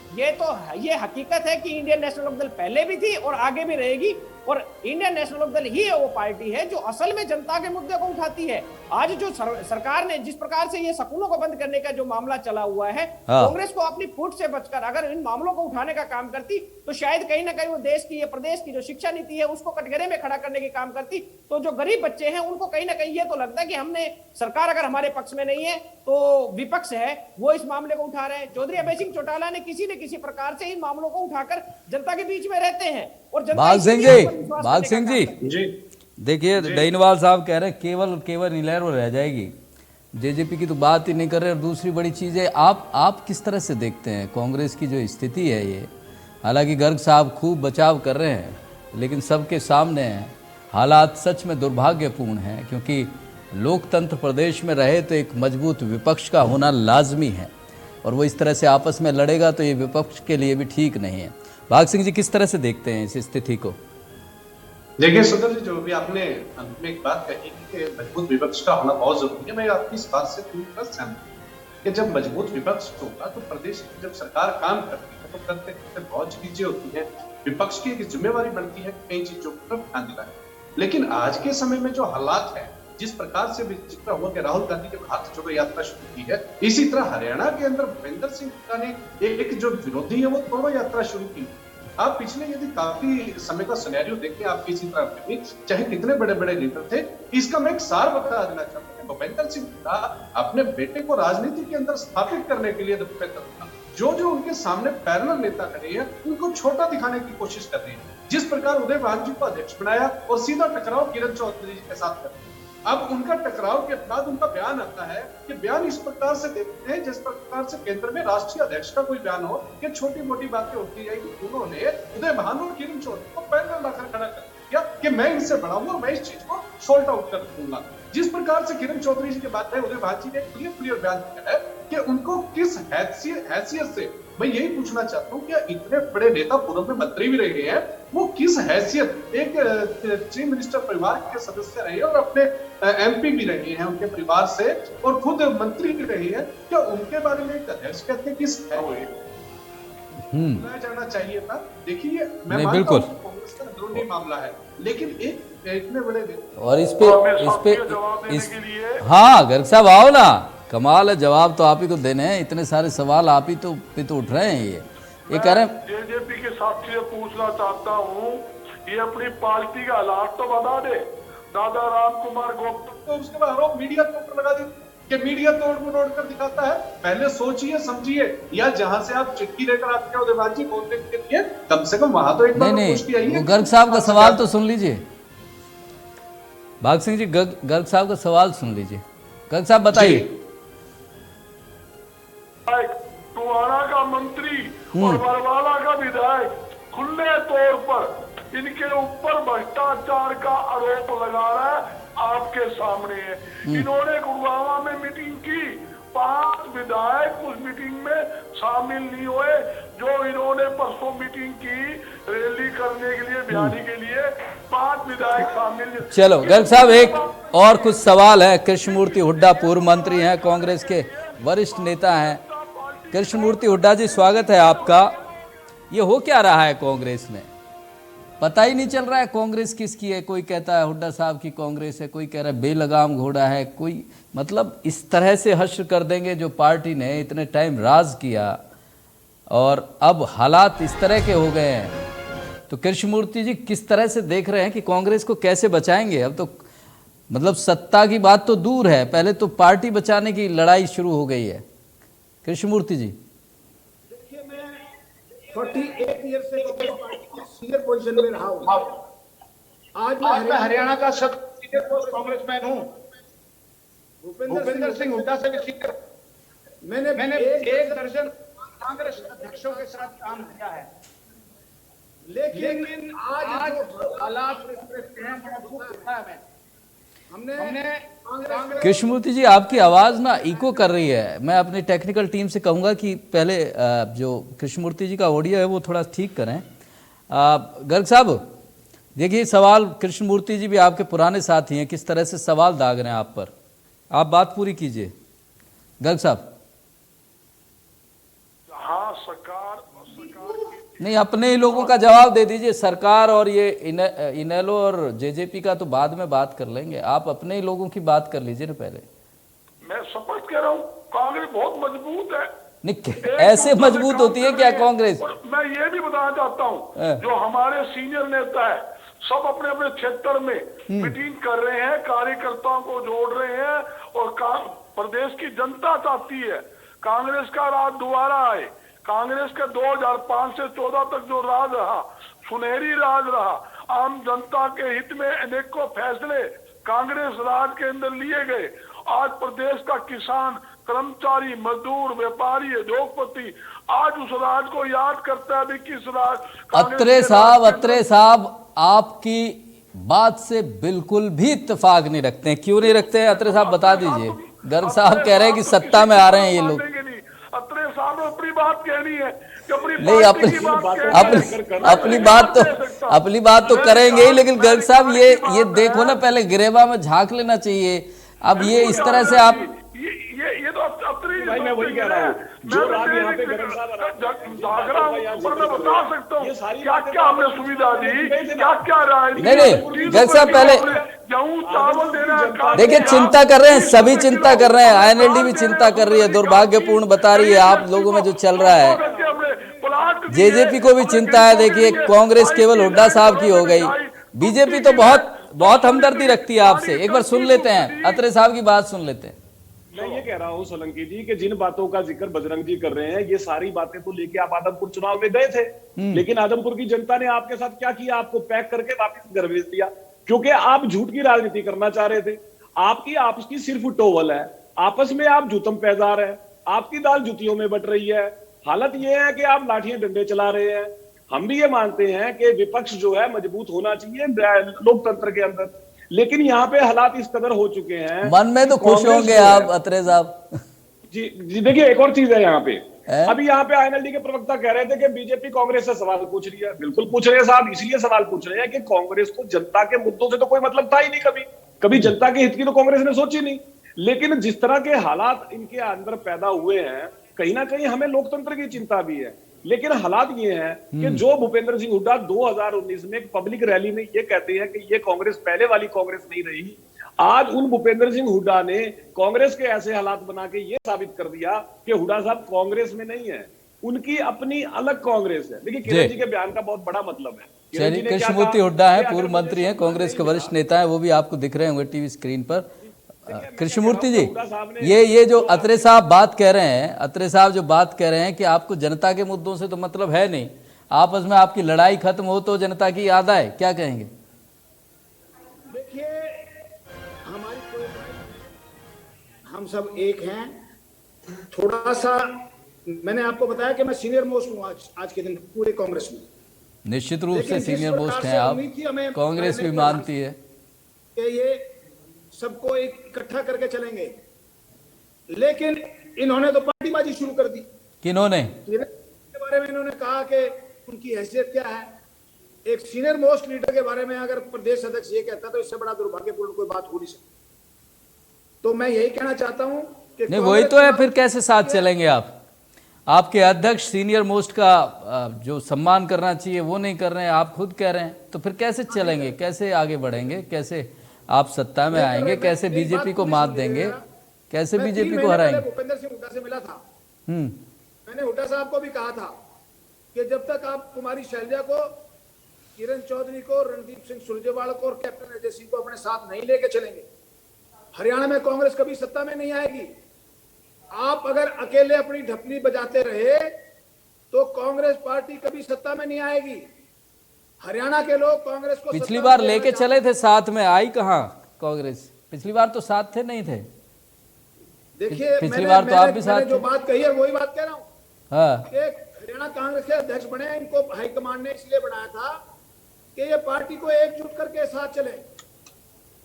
ये हकीकत है कि इंडियन नेशनल लोकदल पहले भी थी और आगे भी रहेगी। और इंडियन नेशनल लोकदल ही वो पार्टी है जो असल में जनता के मुद्दे को उठाती है। आज जो सरकार ने जिस प्रकार से ये स्कूलों को बंद करने का जो मामला चला हुआ है, कांग्रेस को अपनी फूट से बचकर अगर इन मामलों को उठाने का काम करती, तो शायद कहीं ना कहीं वो देश की, प्रदेश की जो शिक्षा नीति है, उसको कटघरे में खड़ा करने के काम करती। तो जो गरीब बच्चे हैं, उनको कहीं ना कहीं ये तो लगता है कि हमने सरकार अगर हमारे पक्ष में नहीं है तो विपक्ष है वो इस मामले को उठा रहे हैं। चौधरी अभय सिंह चौटाला ने किसी न किसी प्रकार से इन मामलों को उठाकर जनता के बीच में रहते हैं और भाग सिंह जी, देखिए डेइनवाल साहब कह रहे हैं केवल इनेलो रह जाएगी, जेजेपी की तो बात ही नहीं कर रहे। और दूसरी बड़ी चीज है, आप किस तरह से देखते हैं कांग्रेस की जो स्थिति है ये? हालांकि गर्ग साहब खूब बचाव कर रहे हैं, लेकिन सबके सामने हालात सच में दुर्भाग्यपूर्ण हैं। क्योंकि लोकतंत्र प्रदेश में रहे तो एक मजबूत विपक्ष का होना लाजमी है, और वो इस तरह से आपस में लड़ेगा तो ये विपक्ष के लिए भी ठीक नहीं है। भाग सिंह जी, किस तरह से देखते हैं इस स्थिति को? देखिए सुंदर जी, जो भी आपने अंत में एक बात कही कि मजबूत विपक्ष का होना बहुत जरूरी है, मैं आपकी इस बात से पूरी तरह सहमत हूं कि जब मजबूत विपक्ष होगा तो प्रदेश की जब सरकार काम करती है तो करते करते बहुत चीजें होती हैं। विपक्ष की एक जिम्मेवारी बनती है कई चीजों पर ध्यान दिलाए। लेकिन आज के समय में जो हालात है, जिस प्रकार से जिक्र हुआ कि राहुल गांधी ने भारत जोड़ो यात्रा शुरू की है, इसी तरह हरियाणा के अंदर भूपेंद्र सिंह हुड्डा ने एक जो विरोधी है वो तोड़ो यात्रा शुरू की। आप पिछले यदि काफी समय का सिनेरियो देखें, आप किसी तरह भी चाहे कितने बड़े बड़े लीडर थे, इसका मैं एक सार बता देना चाहता हूँ। भूपेंद्र सिंह हुड्डा अपने बेटे को राजनीति के अंदर स्थापित करने के लिए जो उनके सामने पैरेलल नेता खड़े हैं उनको छोटा दिखाने की कोशिश कर रहे हैं। जिस प्रकार उदय भान जी को अध्यक्ष बनाया और सीधा टकराव किरण चौधरी जी के साथ कर रहे हैं। अब उनका टकराव के बाद उनका बयान आता है कि बयान इस प्रकार से देते हैं जिस प्रकार से केंद्र में राष्ट्रीय अध्यक्ष का कोई बयान हो कि छोटी मोटी बातें होती जाएगी। उन्होंने उदय भान और किरण चौधरी को पैरेलल लाकर खड़ा कर दिया कि मैं इनसे बड़ा हूं और मैं इस चीज को सॉल्ट आउट कर दूंगा। जिस प्रकार से किरण चौधरी जी के बाद में उदय भान जी ने क्लियर बयान दिया है कि उनको किस हैसियत से, मैं यही पूछना चाहता हूं कि इतने बड़े नेता पूर्व में मंत्री भी रहे हैं, वो किस हैसियत एक चीफ मिनिस्टर परिवार के सदस्य रहे और अपने एमपी भी रहे हैं उनके परिवार से और खुद मंत्री भी रहे हैं, क्या उनके बारे में एक अध्यक्ष कहते हैं किस जाना चाहिए था? देखिए मैं मानता हूं कांग्रेस का अंदरूनी मामला है, लेकिन एक इतने बड़े और इस पे हाँ गर्ग साहब आओ ना, कमाल है, जवाब तो आप ही को देने हैं, इतने सारे सवाल आप ही तो उठ रहे हैं। ये कह रहे हैं जेजेपी के साथी से पूछना चाहता हूँ, ये अपनी पार्टी का हालात तो बता दे। दादा राम कुमार गुप्ता तो उसके बाद आरोप मीडिया के ऊपर लगा दी कि मीडिया तोड़ कर दिखाता है। पहले सोचिए समझिए, या जहां से आप चिट्ठी लेकर आते हो उदयवान जी बोलने के लिए, कम से कम वहां तो एक बार पूछ के आइए। गर्ग साहब का सवाल तो सुन लीजिए, भाग सिंह जी, गर्ग साहब का सवाल सुन लीजिए। गर्ग साहब बताइए। टुहाना का मंत्री और बरवाला का विधायक खुले तौर पर इनके ऊपर भ्रष्टाचार का आरोप लगा रहा है, आपके सामने है। इन्होंने गुड़गांव में मीटिंग की, 5 विधायक उस मीटिंग में शामिल नहीं हुए। जो इन्होंने परसों मीटिंग की रैली करने के लिए, बयानी के लिए, 5 विधायक शामिल। चलो गर्ग साहब, एक और कुछ सवाल है। कृष्णमूर्ति हुड्डा पूर्व मंत्री हैं, कांग्रेस के वरिष्ठ नेता हैं। कृष्णमूर्ति हुड्डा जी, स्वागत है आपका। ये हो क्या रहा है कांग्रेस में? पता ही नहीं चल रहा है कांग्रेस किसकी है। कोई कहता है हुड्डा साहब की कांग्रेस है, कोई कह रहा है बेलगाम घोड़ा है, कोई मतलब इस तरह से हश्र कर देंगे जो पार्टी ने इतने टाइम राज किया और अब हालात इस तरह के हो गए हैं। तो कृष्णमूर्ति जी किस तरह से देख रहे हैं कि कांग्रेस को कैसे बचाएंगे? अब तो मतलब सत्ता की बात तो दूर है, पहले तो पार्टी बचाने की लड़ाई शुरू हो गई है। कृष्णमूर्ति जी, देखिए मैं 48 ईयर से सीनियर पोजीशन में रहा हूं। आज मैं हरियाणा का सब सीनियर पोस्ट कांग्रेसमैन हूं। भूपेंद्र सिंह हुड्डा से भी सीनियर। मैंने एक दर्जन कांग्रेस अध्यक्षों के साथ काम किया है, लेकिन आज जो हालात हैं बड़ा दुख होता है। हमने कृष्णमूर्ति जी, आपकी आवाज़ ना इको कर रही है। मैं अपनी टेक्निकल टीम से कहूँगा कि पहले जो कृष्णमूर्ति जी का ऑडियो है वो थोड़ा ठीक करें। गर्ग साहब देखिए, सवाल कृष्णमूर्ति जी भी आपके पुराने साथी हैं, किस तरह से सवाल दाग रहे हैं आप पर, आप बात पूरी कीजिए। गर्ग साहब। हाँ, सरकार नहीं, अपने ही लोगों का जवाब दे दीजिए। सरकार और ये इनेलो और जेजेपी का तो बाद में बात कर लेंगे, आप अपने ही लोगों की बात कर लीजिए ना पहले। मैं स्पष्ट कह रहा हूँ, कांग्रेस बहुत मजबूत है। नहीं, ऐसे मजबूत होती है क्या कांग्रेस? मैं ये भी बताना चाहता हूँ, जो हमारे सीनियर नेता है सब अपने अपने क्षेत्र में मीटिंग कर रहे हैं, कार्यकर्ताओं को जोड़ रहे हैं और प्रदेश की जनता चाहती है कांग्रेस का राज दोबारा आए। कांग्रेस का 2005 से 14 तक जो राज रहा, सुनहरी राज रहा, आम जनता के हित में अनेकों फैसले कांग्रेस राज के अंदर लिए गए। आज प्रदेश का किसान, कर्मचारी, मजदूर, व्यापारी, उद्योगपति आज उस राज को याद करता है। किस राज? अत्रे साहब आपकी बात से बिल्कुल भी इत्तेफाक नहीं रखते हैं। क्यों नहीं रखते हैं अत्रे साहब, बता दीजिए। गर्ग साहब कह रहे हैं कि सत्ता में आ रहे हैं ये लोग। अत्रे साहब ने अपनी बात कहनी है कि नहीं, अपनी बात तो करेंगे ही, लेकिन गर्ग साहब ये देखो ना, पहले गिरेबा में झांक लेना चाहिए। अब ये इस तरह से आप ये तो अपनी भाई मैं वही कह रहा हूँ, जो राग यहाँ पे गर्ग साहब मैं बता सकता हूँ क्या क्या हमने सुविधा दी, क्या क्या नहीं गर्ग साहब पहले गेहूं चावल देना। देखिए, चिंता कर रहे हैं, सभी चिंता कर रहे हैं, आईएनएलडी भी चिंता कर रही है, दुर्भाग्यपूर्ण बता रही है आप लोगों में जो चल रहा है। जेजेपी को भी चिंता है। देखिए, कांग्रेस केवल हुड्डा साहब की हो गई, बीजेपी तो बहुत हमदर्दी रखती है आपसे। एक बार सुन लेते हैं, अत्रे साहब की बात सुन लेते हैं। मैं ये कह रहा हूं सोलंकी जी कि जिन बातों का जिक्र बजरंग जी कर रहे हैं, ये सारी बातें तो लेके आप आदमपुर चुनाव में गए थे, लेकिन आदमपुर की जनता ने आपके साथ क्या किया? आपको पैक करके वापस घर भेज दिया, क्योंकि आप झूठ की राजनीति करना चाह रहे थे। आपकी आपस की सिर्फ टोवल है, आपस में आप जूतम पैजार है, आपकी दाल जुतियों में बट रही है। हालत यह है कि आप लाठियां डंडे चला रहे हैं। हम भी ये मानते हैं कि विपक्ष जो है मजबूत होना चाहिए लोकतंत्र के अंदर, लेकिन यहाँ पे हालात इस कदर हो चुके हैं, मन में तो खुश होंगे आप अत्रे साहब। जी देखिए, एक और चीज है यहाँ पे। अभी यहाँ पे आईएनएलडी के प्रवक्ता कह रहे थे कि बीजेपी कांग्रेस से सवाल पूछ रही है। बिल्कुल पूछ रहे हैं साहब, इसलिए सवाल पूछ रहे हैं कि कांग्रेस को जनता के मुद्दों से तो कोई मतलब था ही नहीं, कभी जनता के हित की तो कांग्रेस ने सोची नहीं। लेकिन जिस तरह के हालात इनके अंदर पैदा हुए हैं, कहीं ना कहीं हमें लोकतंत्र की चिंता भी है। लेकिन हालात ये हैं कि जो भूपेंद्र सिंह हुड्डा 2019 में एक पब्लिक रैली में ये कहते हैं कि ये कांग्रेस पहले वाली कांग्रेस नहीं रही, आज उन भूपेंद्र सिंह हुड्डा ने कांग्रेस के ऐसे हालात बना के ये साबित कर दिया कि हुड्डा साहब कांग्रेस में नहीं है, उनकी अपनी अलग कांग्रेस है। देखिए, किरण जी के बयान का बहुत बड़ा मतलब है। चलिए, कृष्णमूर्ति हुड्डा है, पूर्व मंत्री हैं, कांग्रेस के वरिष्ठ नेता है, वो भी आपको दिख रहे होंगे टीवी स्क्रीन पर। कृष्णमूर्ति जी, ये जो अत्रे साहब बात कह रहे हैं, अत्रे साहब जो बात कह रहे हैं कि आपको जनता के मुद्दों से तो मतलब है नहीं, आपस में आपकी लड़ाई खत्म हो तो जनता की याद आए, क्या कहेंगे? देखिए, हमारी कोई हम सब एक हैं। थोड़ा सा मैंने आपको बताया कि मैं सीनियर मोस्ट हूँ आज के दिन पूरे कांग्रेस में। निश्चित रूप से सीनियर मोस्ट हैं आप, कांग्रेस भी मानती है कि ये सबको एक इकट्ठा करके चलेंगे, लेकिन इन्होंने तो पार्टीबाजी शुरू कर दी। किन्होंने? के बारे में इन्होंने कहा कि उनकी हैसियत क्या है। एक सीनियर मोस्ट लीडर के बारे में अगर प्रदेश अध्यक्ष ये कहता तो इससे बड़ा दुर्भाग्यपूर्ण कोई बात हो नहीं सकती। तो मैं यही कहना चाहता हूं कि नहीं, वही तो है, फिर कैसे साथ चलेंगे आप? आपके अध्यक्ष सीनियर मोस्ट का जो सम्मान करना चाहिए वो नहीं कर रहे हैं, आप खुद कह रहे हैं, तो फिर कैसे चलेंगे, कैसे आगे बढ़ेंगे, कैसे आप सत्ता में आएंगे, कैसे बीजेपी को मात देंगे, कैसे बीजेपी को हराएंगे? भूपेंद्र सिंह हुड्डा से मिला था, मैंने हुड्डा साहब को भी कहा था कि जब तक आप कुमारी शैलजा को, किरण चौधरी को, रणदीप सिंह सुरजेवाला को और कैप्टन अजय सिंह को अपने साथ नहीं लेके चलेंगे, हरियाणा में कांग्रेस कभी सत्ता में नहीं आएगी। आप अगर अकेले अपनी ढपली बजाते रहे तो कांग्रेस पार्टी कभी सत्ता में नहीं आएगी। हरियाणा के लोग कांग्रेस को पिछली बार लेके चले थे साथ में, आई कहां कांग्रेस? पिछली बार तो साथ थे, नहीं थे? देखिए, पिछली बार तो आप भी साथ जो बात कही है वही बात कह रहा हूँ। हाँ, हरियाणा कांग्रेस के अध्यक्ष बने, इनको हाईकमान ने इसलिए बनाया था कि ये पार्टी को एकजुट करके साथ चले,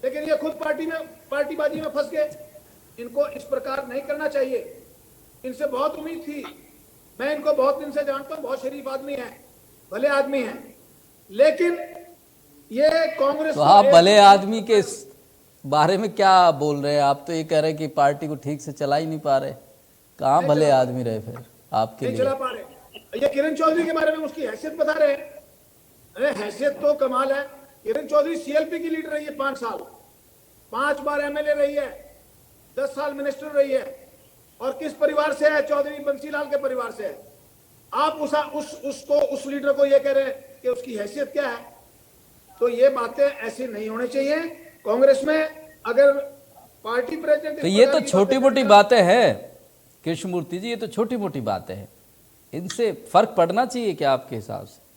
लेकिन ये खुद पार्टीबाजी में फंस गए। इनको इस प्रकार नहीं करना चाहिए। इनसे बहुत उम्मीद थी, मैं इनको बहुत दिन से जानता हूँ, बहुत शरीफ आदमी है, भले आदमी है, लेकिन ये कांग्रेस तो आप भले आदमी के बारे में क्या बोल रहे हैं? आप तो ये कह रहे हैं कि पार्टी को ठीक से चला ही नहीं पा रहे। कहाँ भले आदमी रहे फिर आपके लिए? नहीं चला पा रहे। ये किरण चौधरी के बारे में उसकी हैसियत बता रहे हैं। अरे हैसियत तो कमाल है। किरण चौधरी सीएलपी की लीडर रही है 5 साल, 5 बार एमएलए रही है, 10 साल मिनिस्टर रही है, और किस परिवार से है? चौधरी बंसीलाल के परिवार से है। आप उस लीडर को ये कह रहे हैं कि उसकी हैसियत क्या है? तो ये बातें ऐसी नहीं होनी चाहिए कांग्रेस में। अगर पार्टी प्रेसिडेंट, तो ये तो छोटी मोटी बातें हैं कृष्णमूर्ति जी, ये तो छोटी मोटी बातें हैं, इनसे फर्क पड़ना चाहिए क्या आपके हिसाब से?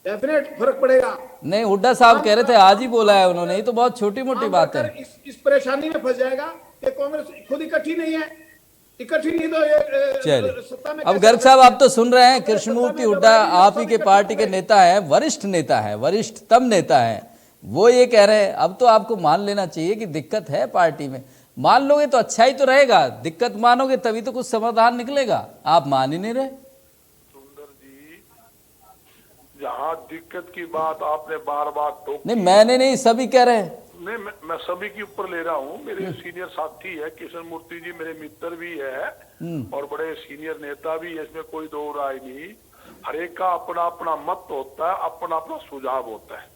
डेफिनेट फर्क पड़ेगा। नहीं, हुड्डा साहब कह रहे थे, आज ही बोला है उन्होंने, ये तो बहुत छोटी मोटी बात है। इस परेशानी में फंस जाएगा कि कांग्रेस खुद इकट्ठी नहीं है, इकट्ठी नहीं तो ये सत्ता में। अब गर्ग साहब, आप तो सुन रहे हैं, कृष्णमूर्ति हुड्डा आप ही के पार्टी के नेता है, वरिष्ठ नेता है, वरिष्ठतम नेता है, वो ये कह रहे हैं। अब तो आपको मान लेना चाहिए कि दिक्कत है पार्टी में। मान लोगे तो अच्छा ही तो रहेगा, दिक्कत मानोगे तभी तो कुछ समाधान निकलेगा। आप मान ही नहीं रहे। सुंदर जी, जहाँ दिक्कत की बात आपने बार बार टोकी, नहीं मैंने नहीं, सभी कह रहे हैं। नहीं मैं सभी के ऊपर ले रहा हूँ। मेरे सीनियर साथी है किशन मूर्ति जी, मेरे मित्र भी है और बड़े सीनियर नेता भी है, इसमें कोई दो राय नहीं। हर एक का अपना अपना मत होता है, अपना अपना सुझाव होता है।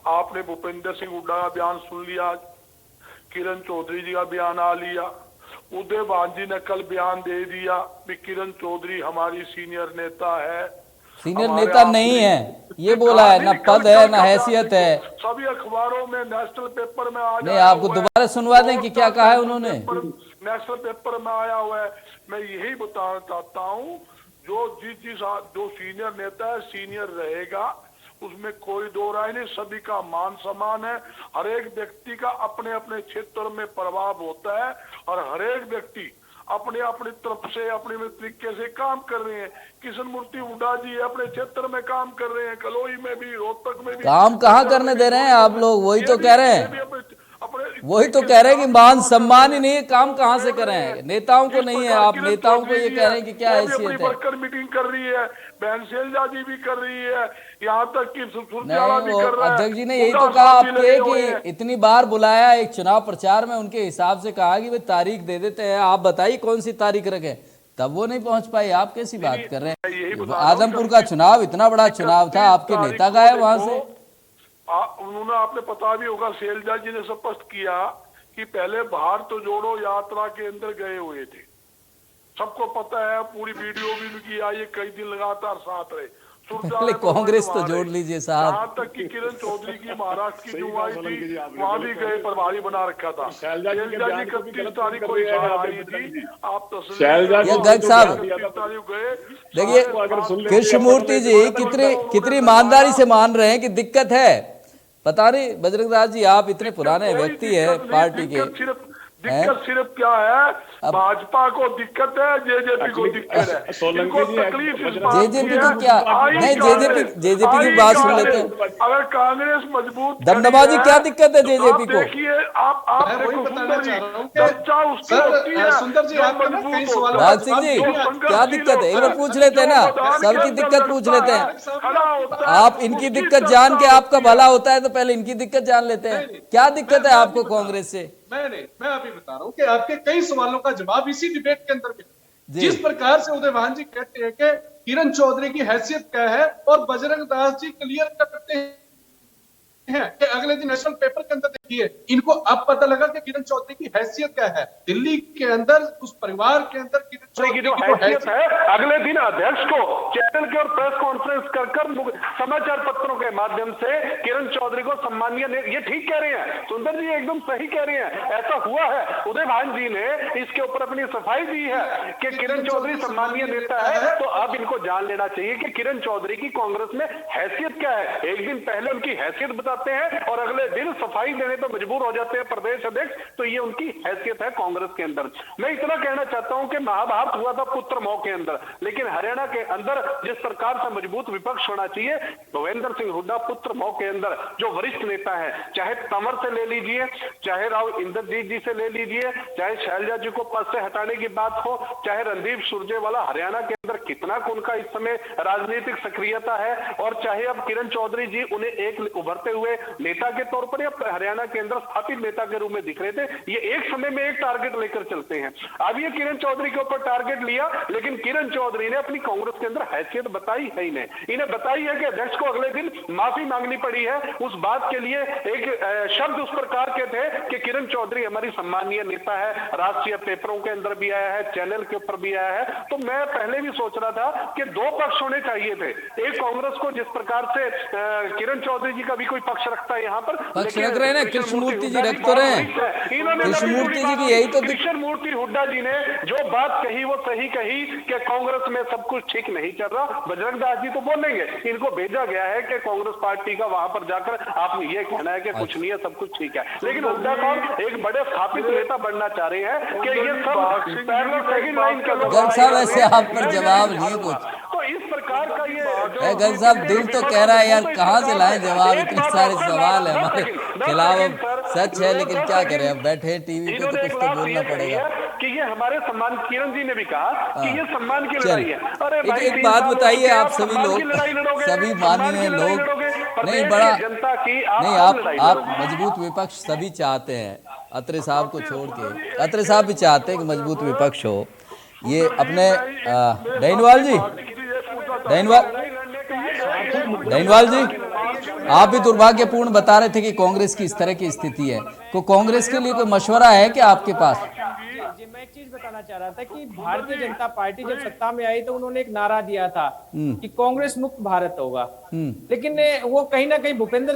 आपने भूपेंद्र सिंह हुड्डा का बयान सुन लिया, किरण चौधरी जी का बयान आ लिया, उदय भांजी ने कल बयान दे दिया कि किरण चौधरी हमारी सीनियर नेता है। सीनियर नेता नहीं है ये बोला है, ना पद है ना हैसियत है। सभी अखबारों में, नेशनल पेपर में आ नहीं आपको दोबारा सुनवा दें कि क्या कहा है उन्होंने। नेशनल पेपर में आया हुआ है। मैं यही बताना चाहता हूँ, जो सीनियर नेता है सीनियर रहेगा, उसमें कोई दो राय नहीं। सभी का मान सम्मान है। हर एक व्यक्ति का अपने अपने क्षेत्र में प्रभाव होता है और हर एक व्यक्ति अपने अपनी तरफ से अपने तरीके से काम कर रहे हैं। किशन मूर्ति हुड्डा जी अपने क्षेत्र में काम कर रहे हैं, कलोई में भी, रोहतक में भी। काम कहाँ करने दे रहे हैं आप लोग, वही तो कह रहे हैं, वही तो कह रहे हैं कि मान सम्मान ही नहीं है, काम कहाँ से कर रहे हैं। नेताओं को नहीं है, आप नेताओं को ये कह रहे हैं कि क्या हैसियत है। वर्कर मीटिंग कर रही है, बहन शैलजा जी भी कर रही है, यहाँ तक कि सुरजेवाला भी कर रहा है। अध्यक्ष जी ने यही तो कहा आपके कि इतनी बार बुलाया एक चुनाव प्रचार में, उनके हिसाब से कहा कि भाई तारीख दे देते हैं, आप बताइए कौन सी तारीख रखें, तब वो नहीं पहुंच पाई। आप कैसी बात कर रहे हैं। आदमपुर का चुनाव इतना बड़ा चुनाव था, आपके नेता गए वहां से। उन्होंने, आपने पता भी होगा, शैलजा जी ने स्पष्ट किया कि पहले भारत जोड़ो यात्रा के अंदर गए हुए थे। सबको पता है, पूरी वीडियो भी उनकी आई है, कई दिन लगातार साथ रहे। पहले कांग्रेस तो जोड़ लीजिए साहब। यहाँ तक कि किरण चौधरी की महाराष्ट्र की जो आई थी, वहाँ भी गए, प्रभारी बना रखा था। शैलजा जी 31 तारीख को आई थी। आप गर्ग साहब देखिए, कृष्णमूर्ति जी कितनी ईमानदारी से मान रहे हैं कि दिक्कत है। पता नहीं बजरंग दास जी, आप इतने पुराने व्यक्ति है पार्टी के, दिक्कत सिर्फ क्या है, भाजपा को दिक्कत है, जेजेपी को दिक्कत है। इनको तकलीफ जेजेपी को क्या नहीं, जेजेपी की बात सुन लेते हैं। अगर कांग्रेस मजबूत, दंडबाजी क्या दिक्कत है जेजेपी को। देखिए आप सुंदर जी, राज सिंह जी क्या दिक्कत है, एक बार पूछ लेते हैं ना, सबकी दिक्कत पूछ लेते हैं। आप इनकी दिक्कत जान के आपका भला होता है तो पहले इनकी दिक्कत जान लेते हैं। क्या दिक्कत है आपको कांग्रेस से। मैं अभी बता रहा हूँ कि आपके कई सवालों का जवाब इसी डिबेट के अंदर मिला। जिस प्रकार से उदय भान जी कहते हैं कि किरण चौधरी की हैसियत क्या है, और बजरंग दास जी क्लियर करते हैं कि अगले दिन नेशनल पेपर के अंदर देखिए, इनको अब पता लगा कि किरण चौधरी की हैसियत क्या है। दिल्ली के अंदर उस परिवार के अंदर किरण चौधरी की जो हैसियत है, अगले दिन अध्यक्ष को चैनल के और प्रेस कॉन्फ्रेंस कर समाचार पत्रों के माध्यम से किरण चौधरी को सम्मानीय, ये ठीक कह रहे हैं सुंदर जी, एकदम सही कह रहे हैं, ऐसा हुआ है। उदय भान जी ने इसके ऊपर अपनी सफाई दी है कि किरण चौधरी सम्मानीय नेता है, तो अब इनको जान लेना चाहिए कि किरण चौधरी की कांग्रेस में हैसियत क्या है। एक दिन पहले उनकी हैसियत बताते हैं और अगले दिन सफाई देने पर मजबूर हो जाते हैं प्रदेश अध्यक्ष, तो ये उनकी हैसियत है कांग्रेस के अंदर। मैं इतना कहना चाहता हूं कि महाभारत हुआ था पुत्र मोह के अंदर, लेकिन हरियाणा के अंदर जिस प्रकार से मजबूत विपक्ष होना चाहिए, भूपेंद्र सिंह हुड्डा पुत्र मोह के अंदर जो वरिष्ठ नेता है, चाहे तंवर से ले लीजिए, चाहे राव इंद्रजीत जी से ले लीजिए, चाहे शैलजा जी को पद से हटाने की बात हो, चाहे रणदीप सुरजेवाला, हरियाणा के अंदर कितना उनका इस समय राजनीतिक सक्रियता है, और चाहे अब किरण चौधरी जी उन्हें एक उभरते हुए नेता के तौर पर या हरियाणा के अंदर स्थापित नेता के रूप में दिख रहे थे। ये एक समय में एक टारगेट लेकर चलते हैं। अब ये किरण चौधरी के ऊपर टारगेट लिया, लेकिन किरण चौधरी ने अपनी कांग्रेस के अंदर हैसियत बताई है इन्हें बताई है कि अध्यक्ष को अगले दिन माफी मांगनी पड़ी है उस बात के लिए। एक शब्द उस प्रकार के थे कि किरण चौधरी हमारी सम्मानीय नेता है, राष्ट्रीय पेपरों के अंदर भी आया है, चैनल के ऊपर भी आया है। तो मैं पहले भी सोच रहा था कि दो पक्ष होने चाहिए थे, एक कांग्रेस को जिस प्रकार से किरण चौधरी जी का भी कोई पक्ष रखता है यहाँ पर, पक्ष रख रहे हैं ना, कृष्णमूर्ति जी रख तो रहे हैं। कृष्णमूर्ति जी की यही तो कृष्णमूर्ति हुड्डा जी ने जो बात कही वो सही कही कि कांग्रेस में सब कुछ ठीक नहीं चल रहा। बजरंग दास जी तो बोलेंगे, इनको भेजा गया है कि कांग्रेस पार्टी का वहां पर जाकर आपने ये कहना है कि कुछ नहीं है, सब कुछ ठीक है। लेकिन हुड्डा साहब एक बड़े स्थापित नेता बनना चाह रहे हैं कि ये सब सेकंड लाइन का गर्ग साहब ऐसे आप पर जवाब नहीं कुछ। तो इस प्रकार का ये गर्ग साहब दिल तो कह रहा है यार, कहाँ से लाएं जवाब, इतने सारे सवाल है हमारे खिलाफ। अब सच है लेकिन क्या करें, अब बैठे टीवी पे तो कुछ तो बोलना पड़ेगा। कि ये हमारे सम्मान, किरण जी ने भी कहा कि ये सम्मान की लड़ाई है। अरे भाई, एक 3 बात साल बताइए, हो आप चुके, सभी सम्मान की लोग, लड़ाई लड़ोगे, सभी सम्मान माननीय की लड़ाई लोग, लड़ोगे, नहीं प्रदेश बड़ा की जनता की नहीं, आप लड़ाई आप लड़ोगे। मजबूत विपक्ष सभी चाहते हैं, अत्रे साहब को छोड़ के अत्रे साहब भी चाहते हैं कि मजबूत विपक्ष हो। ये अपने डैनवाल जी, डैनवाल जी, आप भी दुर्भाग्यपूर्ण बता रहे थे कि कांग्रेस की इस तरह की स्थिति है, तो कांग्रेस के लिए कोई मशवरा है क्या आपके पास? जी, मैं एक चीज बताना चाह रहा था कि भारतीय जनता पार्टी जब सत्ता में आई तो उन्होंने एक नारा दिया था कि कांग्रेस मुक्त भारत होगा। लेकिन वो कहीं ना कहीं भूपेंद्र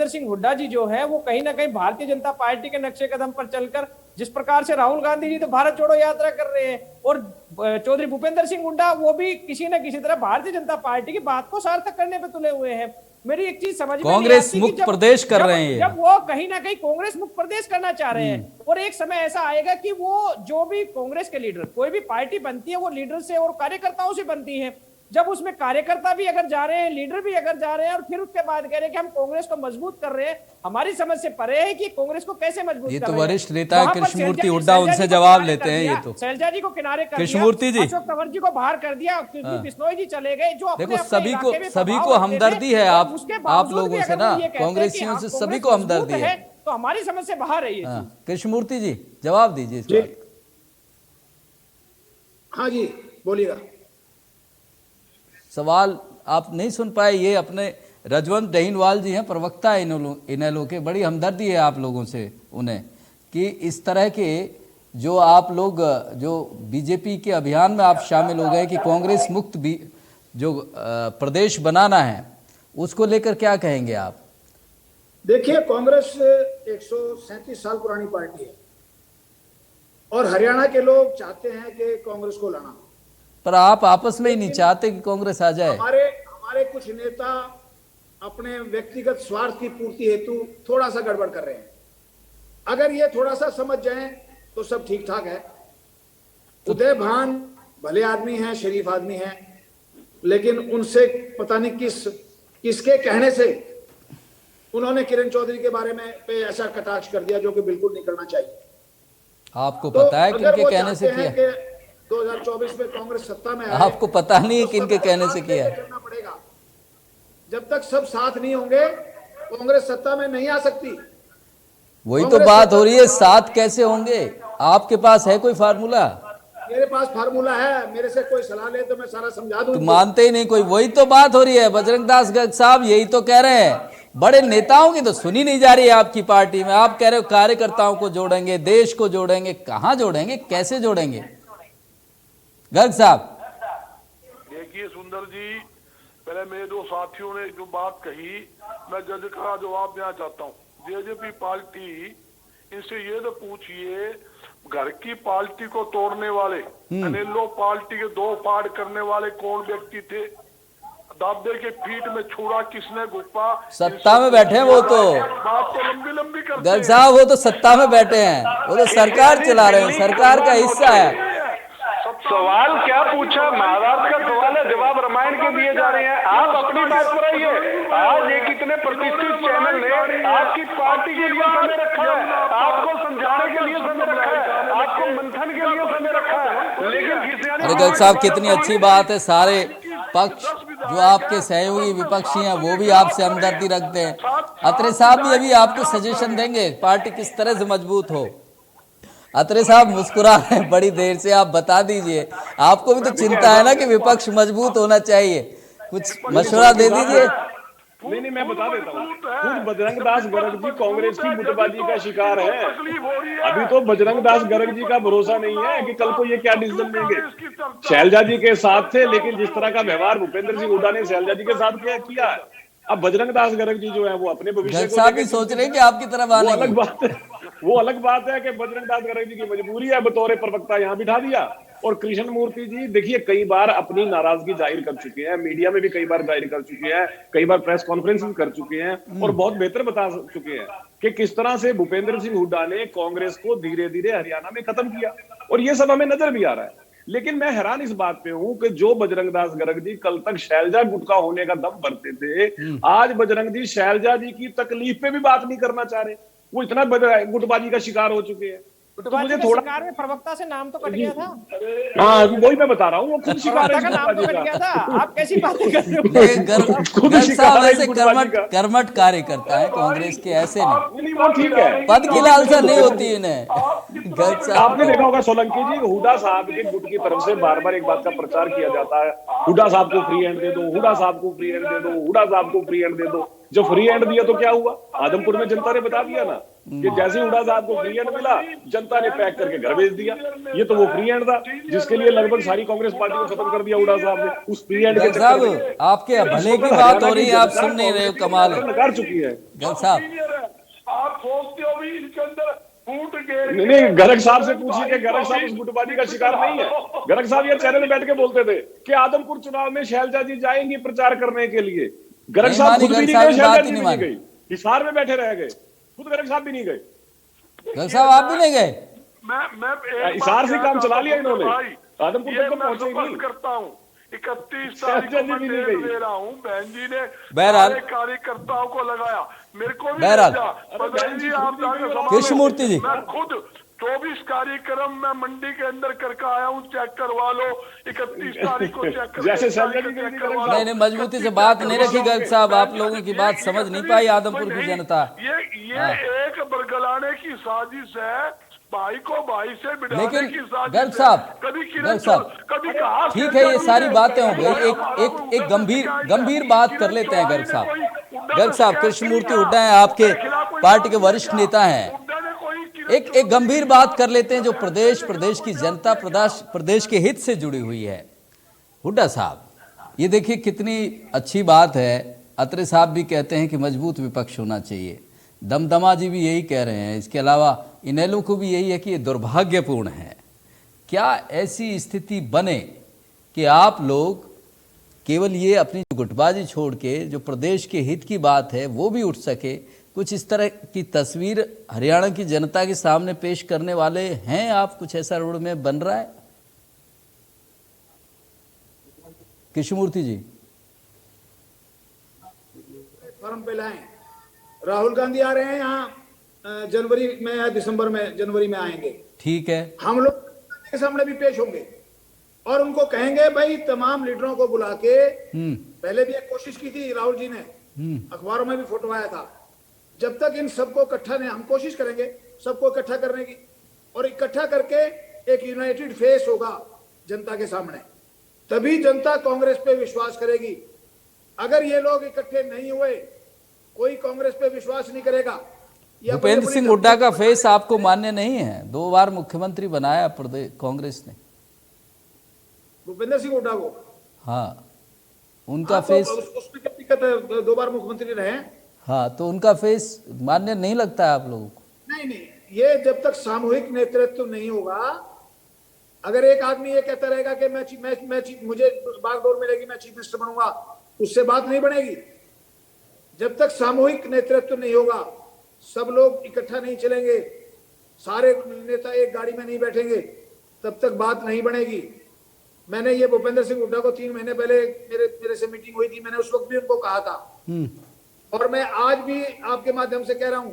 सिंह हुड्डा जी जो है वो कहीं ना कहीं भारतीय जनता पार्टी के नक्शे कदम पर चलकर, जिस प्रकार से राहुल गांधी जी तो भारत छोड़ो यात्रा कर रहे हैं और चौधरी भूपेंद्र सिंह हुड्डा वो भी किसी न किसी तरह भारतीय जनता पार्टी की बात को सार्थक करने पे तुले हुए हैं। मेरी एक चीज समझ में कांग्रेस मुक्त प्रदेश कर रहे हैं, जब वो कहीं ना कहीं कांग्रेस मुक्त प्रदेश करना चाह रहे हैं और एक समय ऐसा आएगा कि वो जो भी कांग्रेस के लीडर, कोई भी पार्टी बनती है वो लीडर से और कार्यकर्ताओं से बनती है। जब उसमें कार्यकर्ता भी अगर जा रहे हैं, लीडर भी अगर जा रहे हैं और फिर उसके बाद कह रहे हैं कि हम कांग्रेस को मजबूत कर रहे हैं, हमारी समझ से परे है कि कांग्रेस को कैसे मजबूत ये कर तो रहे हैं। वरिष्ठ नेता है वहां पर कृष्णमूर्ति हुड्डा, उनसे जवाब लेते हैं। ये तो शैलजा जी को किनारे कर दिया, कृष्णमूर्ति जी, अशोक तंवर जी को बाहर कर दिया, बिश्नोई जी चले गए, जो देखो सभी को हमदर्दी है आप लोगों से ना, कांग्रेसियों से सभी को हमदर्दी है, तो हमारी समझ से बाहर है ये चीज। कृष्णमूर्ति जी जवाब दीजिए इस बात। हाँ जी, बोलिएगा। सवाल आप नहीं सुन पाए? ये अपने रजवंत डहीनवाल जी हैं, प्रवक्ता है इनेलो के, बड़ी हमदर्दी है आप लोगों से उन्हें कि इस तरह के जो आप लोग जो बीजेपी के अभियान में आप शामिल हो गए कि कांग्रेस मुक्त भी जो प्रदेश बनाना है, उसको लेकर क्या कहेंगे आप? देखिए, कांग्रेस 137 साल पुरानी पार्टी है और हरियाणा के लोग चाहते हैं कि कांग्रेस को लाना, पर आप आपस में ही नहीं चाहते कि कांग्रेस आ जाए। हमारे कुछ नेता अपने व्यक्तिगत स्वार्थ की पूर्ति हेतु थोड़ा सा गड़बड़ कर रहे हैं। अगर ये थोड़ा सा समझ जाएं तो सब ठीक ठाक है। उदय भान भले आदमी हैं, शरीफ आदमी हैं, लेकिन उनसे पता नहीं किसके कहने से उन्होंने किरण चौधरी के बारे में पे ऐसा कटाक्ष कर दिया जो कि बिल्कुल नहीं करना चाहिए। आपको पता है किनके कहने से किया? 2024 में कांग्रेस सत्ता में आए, आपको पता नहीं है किनके कहने से किया? करना पड़ेगा। जब तक सब साथ नहीं होंगे कांग्रेस सत्ता में नहीं आ सकती। वही तो बात हो रही है, साथ कैसे होंगे? आपके पास है कोई फार्मूला? मेरे पास फार्मूला है, मेरे से कोई सलाह ले तो मैं सारा समझा दूं। तो मानते ही नहीं कोई, वही तो बात हो रही है। बजरंग दास गर्ग साहब यही तो कह रहे हैं, बड़े नेताओं की तो सुनी नहीं जा रही है आपकी पार्टी में। आप कह रहे हो कार्यकर्ताओं को जोड़ेंगे, देश को जोड़ेंगे, कहां जोड़ेंगे, कैसे जोड़ेंगे? गर्ग साहब देखिए सुंदर जी, पहले मेरे दो साथियों ने जो बात कही, मैं जज का जवाब देना चाहता हूँ। जेजेपी पार्टी, इनसे ये तो पूछिए, घर की पार्टी को तोड़ने वाले, अनेलो पार्टी के 2 पार्ट करने वाले कौन व्यक्ति थे? दादे के फीट में छुरा किसने घुपा? सत्ता में बैठे हैं वो तो, बात तो लंबी करते गर्ग साहब वो तो सत्ता में बैठे हैं, वो तो सरकार चला रहे हैं, सरकार का हिस्सा है। सवाल क्या पूछा? महाभारत का सवाल है, जवाब रामायण के दिए जा रहे हैं। आप अपनी बात पर आइए। आज एक इतने प्रतिष्ठित चैनल ने आपकी पार्टी के लिए समय रखा है, आपको समझाने के लिए समय रखा है, आपको मंथन के लिए समय रखा है, लेकिन अरे गर्ग साहब कितनी अच्छी बात है, सारे पक्ष जो आपके सहयोगी विपक्षी हैं वो भी आपसे हमदर्दी रखते हैं। अत्रे साहब भी अभी आपको सजेशन देंगे पार्टी किस तरह से मजबूत हो। अत्रे साहब मुस्कुरा रहे हैं बड़ी देर से, आप बता दीजिए, आपको भी तो चिंता है ना कि विपक्ष मजबूत होना चाहिए, कुछ मशवरा दे दीजिए। नहीं, मैं बता देता हूँ। खुद बजरंग दास गर्ग जी कांग्रेस की गुटबाजी का शिकार है। अभी तो बजरंग दास गर्ग जी का भरोसा नहीं है कि कल को ये क्या डिसीजन लेंगे। शैलजा जी के साथ थे, लेकिन जिस तरह का व्यवहार भूपेंद्र सिंह हुड्डा ने शैलजा जी के साथ किया है, अब बजरंग दास गर्ग जी जो है वो अपने भविष्य को भी सोच रहे हैं कि आपकी तरफ आने अलग बात है। वो अलग बात है कि बजरंग दास गर्ग जी की मजबूरी है, बतौर प्रवक्ता यहाँ बिठा दिया। और कृष्ण मूर्ति जी देखिए कई बार अपनी नाराजगी जाहिर कर चुके हैं, मीडिया में भी कई बार जाहिर कर चुके हैं, कई बार प्रेस कॉन्फ्रेंस कर चुके हैं और बहुत बेहतर बता चुके हैं कि किस तरह से भूपेंद्र सिंह हुड्डा ने कांग्रेस को धीरे धीरे हरियाणा में खत्म किया, और ये सब हमें नजर भी आ रहा है। लेकिन मैं हैरान इस बात पे हूं कि जो बजरंग दास गर्ग जी कल तक शैलजा गुटका होने का दम भरते थे, आज बजरंग जी शैलजा जी की तकलीफ पे भी बात नहीं करना चाह रहे। वो इतना गुटबाजी का शिकार हो चुके हैं। गुटबाजी मुझे के थोड़ा शिकार में प्रवक्ता से नाम तो कट गया था। हाँ वही मैं बता रहा हूँ, वो खुद शिकार प्रवक्ता है का इस नाम तो गुटबाजी कट गया का। था। आप कैसी बातें कर रहे ये हो? खुद गर्ग शिकार साहब है ऐसे इस गुटबाजी कर्मठ का। कर्मठ कार्यकर्ता है कांग्रेस के, ऐसे नहीं नहीं वो ठीक है, पद की लालसा नहीं होती इन्हें। गर्ग साहब आपने देखा होगा सोलंकी जी, हुडा साहब के गुट की तरफ से बार बार एक बात का प्रचार किया जाता है, हुडा साहब को फ्री हैंड दे दो, हुडा साहब को फ्री हैंड दे दो, हुडा साहब को फ्री हैंड दे दो। जो फ्री हैंड दिया तो क्या हुआ, आदमपुर में जनता ने बता दिया ना कि जैसे हुडा साहब को फ्री हैंड मिला, जनता ने पैक करके घर भेज दिया। ये तो वो फ्री हैंड था जिसके लिए लगभग सारी कांग्रेस पार्टी को खत्म कर दिया हुडा साहब ने, उस फ्री हैंड के गर्ग चक्कर साहब में। आपके भले की बात हो रही है, आप सुन नहीं रहे हो, कमाल है नकार चुकी है। गर्ग साहब। आप सोचते हो भी इनके अंदर फूट गए। नहीं, गर्ग साहब से पूछिए कि गर्ग साहब उस गुटबाजी का शिकार नहीं है। गर्ग साहब ये चैनल में बैठ के बोलते थे कि आदमपुर चुनाव में शैलजा जी जाएंगी प्रचार करने के लिए। गर्ग नहीं साहब मानी, खुद भी गर्ग नहीं साहब गए, की शैलजा बात ही जी नहीं भी नहीं मानी। गई, हिसार में बैठे रह गए, खुद गर्ग साहब भी नहीं गए। गर्ग साहब आप भी नहीं गए? मैं हिसार से काम चला लिया इन्होंने, आदमपुर ये तक तो मैं पहुंचे ही स्पष्ट नहीं। करता हूँ, 31 तारीख को मैं डेट दे रहा हूँ। बहन जी ने बहरहाल सारे कार्यकर्ताओं को लगाया, मेरे को भी बहरहाल भेजा। बहन जी आप जाके संभालो। कृष्णमूर्ति जी। मैं खुद 24 कार्यक्रम मैं मंडी के अंदर करके आया हूँ, चेक करवा लो। 31 तारीख को चेक कर जैसे शैलजा जी चेक की करवा लो। नहीं नहीं, मजबूती से बात नहीं रखी गर्ग साहब, आप लोगों की बात समझ नहीं पाई आदमपुर की जनता। ये एक बरगलाने की साजिश है, भाई को भाई से बिठाने लेकिन की साजिश गर्ग है। साहब, कभी गर्ग साहब, कभी कहा ठीक है ये सारी बातें हो गई, एक गंभीर बात कर लेते हैं गर्ग साहब। गर्ग साहब, कृष्णमूर्ति हुड्डा हैं, आपके पार्टी के वरिष्ठ नेता हैं, एक गंभीर बात कर लेते हैं जो प्रदेश की जनता, प्रदेश के हित से जुड़ी हुई है। हुड्डा साहब, ये देखिए कितनी अच्छी बात है, अत्रे साहब भी कहते हैं कि मजबूत विपक्ष होना चाहिए, दमदमा जी भी यही कह रहे हैं, इसके अलावा इनेलो को भी यही है कि ये दुर्भाग्यपूर्ण है। क्या ऐसी स्थिति बने कि आप लोग केवल ये अपनी गुटबाजी छोड़ के जो प्रदेश के हित की बात है वो भी उठ सके, कुछ इस तरह की तस्वीर हरियाणा की जनता के सामने पेश करने वाले हैं आप? कुछ ऐसा रोड में बन रहा है? कृष्णमूर्ति जी फॉर्म पे लाएं। राहुल गांधी आ रहे हैं यहाँ जनवरी में या दिसंबर में, जनवरी में आएंगे। ठीक है, हम लोग के सामने भी पेश होंगे और उनको कहेंगे भाई तमाम लीडरों को बुला के, पहले भी एक कोशिश की थी राहुल जी ने, अखबारों में भी फोटो आया था। जब तक इन सबको इकट्ठा नहीं, हम कोशिश करेंगे सबको इकट्ठा करने की, और इकट्ठा करके एक यूनाइटेड फेस होगा जनता के सामने, तभी जनता कांग्रेस पे विश्वास करेगी। अगर ये लोग इकट्ठे नहीं हुए, कोई कांग्रेस पे विश्वास नहीं करेगा। भूपेंद्र सिंह हुड्डा का फेस आपको मान्य नहीं है? 2 बार मुख्यमंत्री बनाया प्रदेश कांग्रेस ने भूपेंद्र सिंह हुड्डा को। हाँ, उनका फेस, उसमें क्या दिक्कत है, 2 बार मुख्यमंत्री रहे हैं। हाँ, तो उनका फेस मान्य नहीं लगता है आप लोगों को? नहीं, ये जब तक सामूहिक नेतृत्व नहीं होगा, अगर एक आदमी ये कहता रहेगा कि मुझे बागडोर मिलेगी, मैं चीफ मिनिस्टर बनूंगा, उससे बात नहीं बनेगी। जब तक सामूहिक नेतृत्व नहीं होगा, सब लोग इकट्ठा नहीं चलेंगे, सारे नेता एक गाड़ी में नहीं बैठेंगे, तब तक बात नहीं बनेगी। मैंने ये भूपेंद्र सिंह हुड्डा को 3 महीने पहले मेरे से मीटिंग हुई थी, मैंने उस वक्त भी उनको कहा था, और मैं आज भी आपके माध्यम से कह रहा हूं,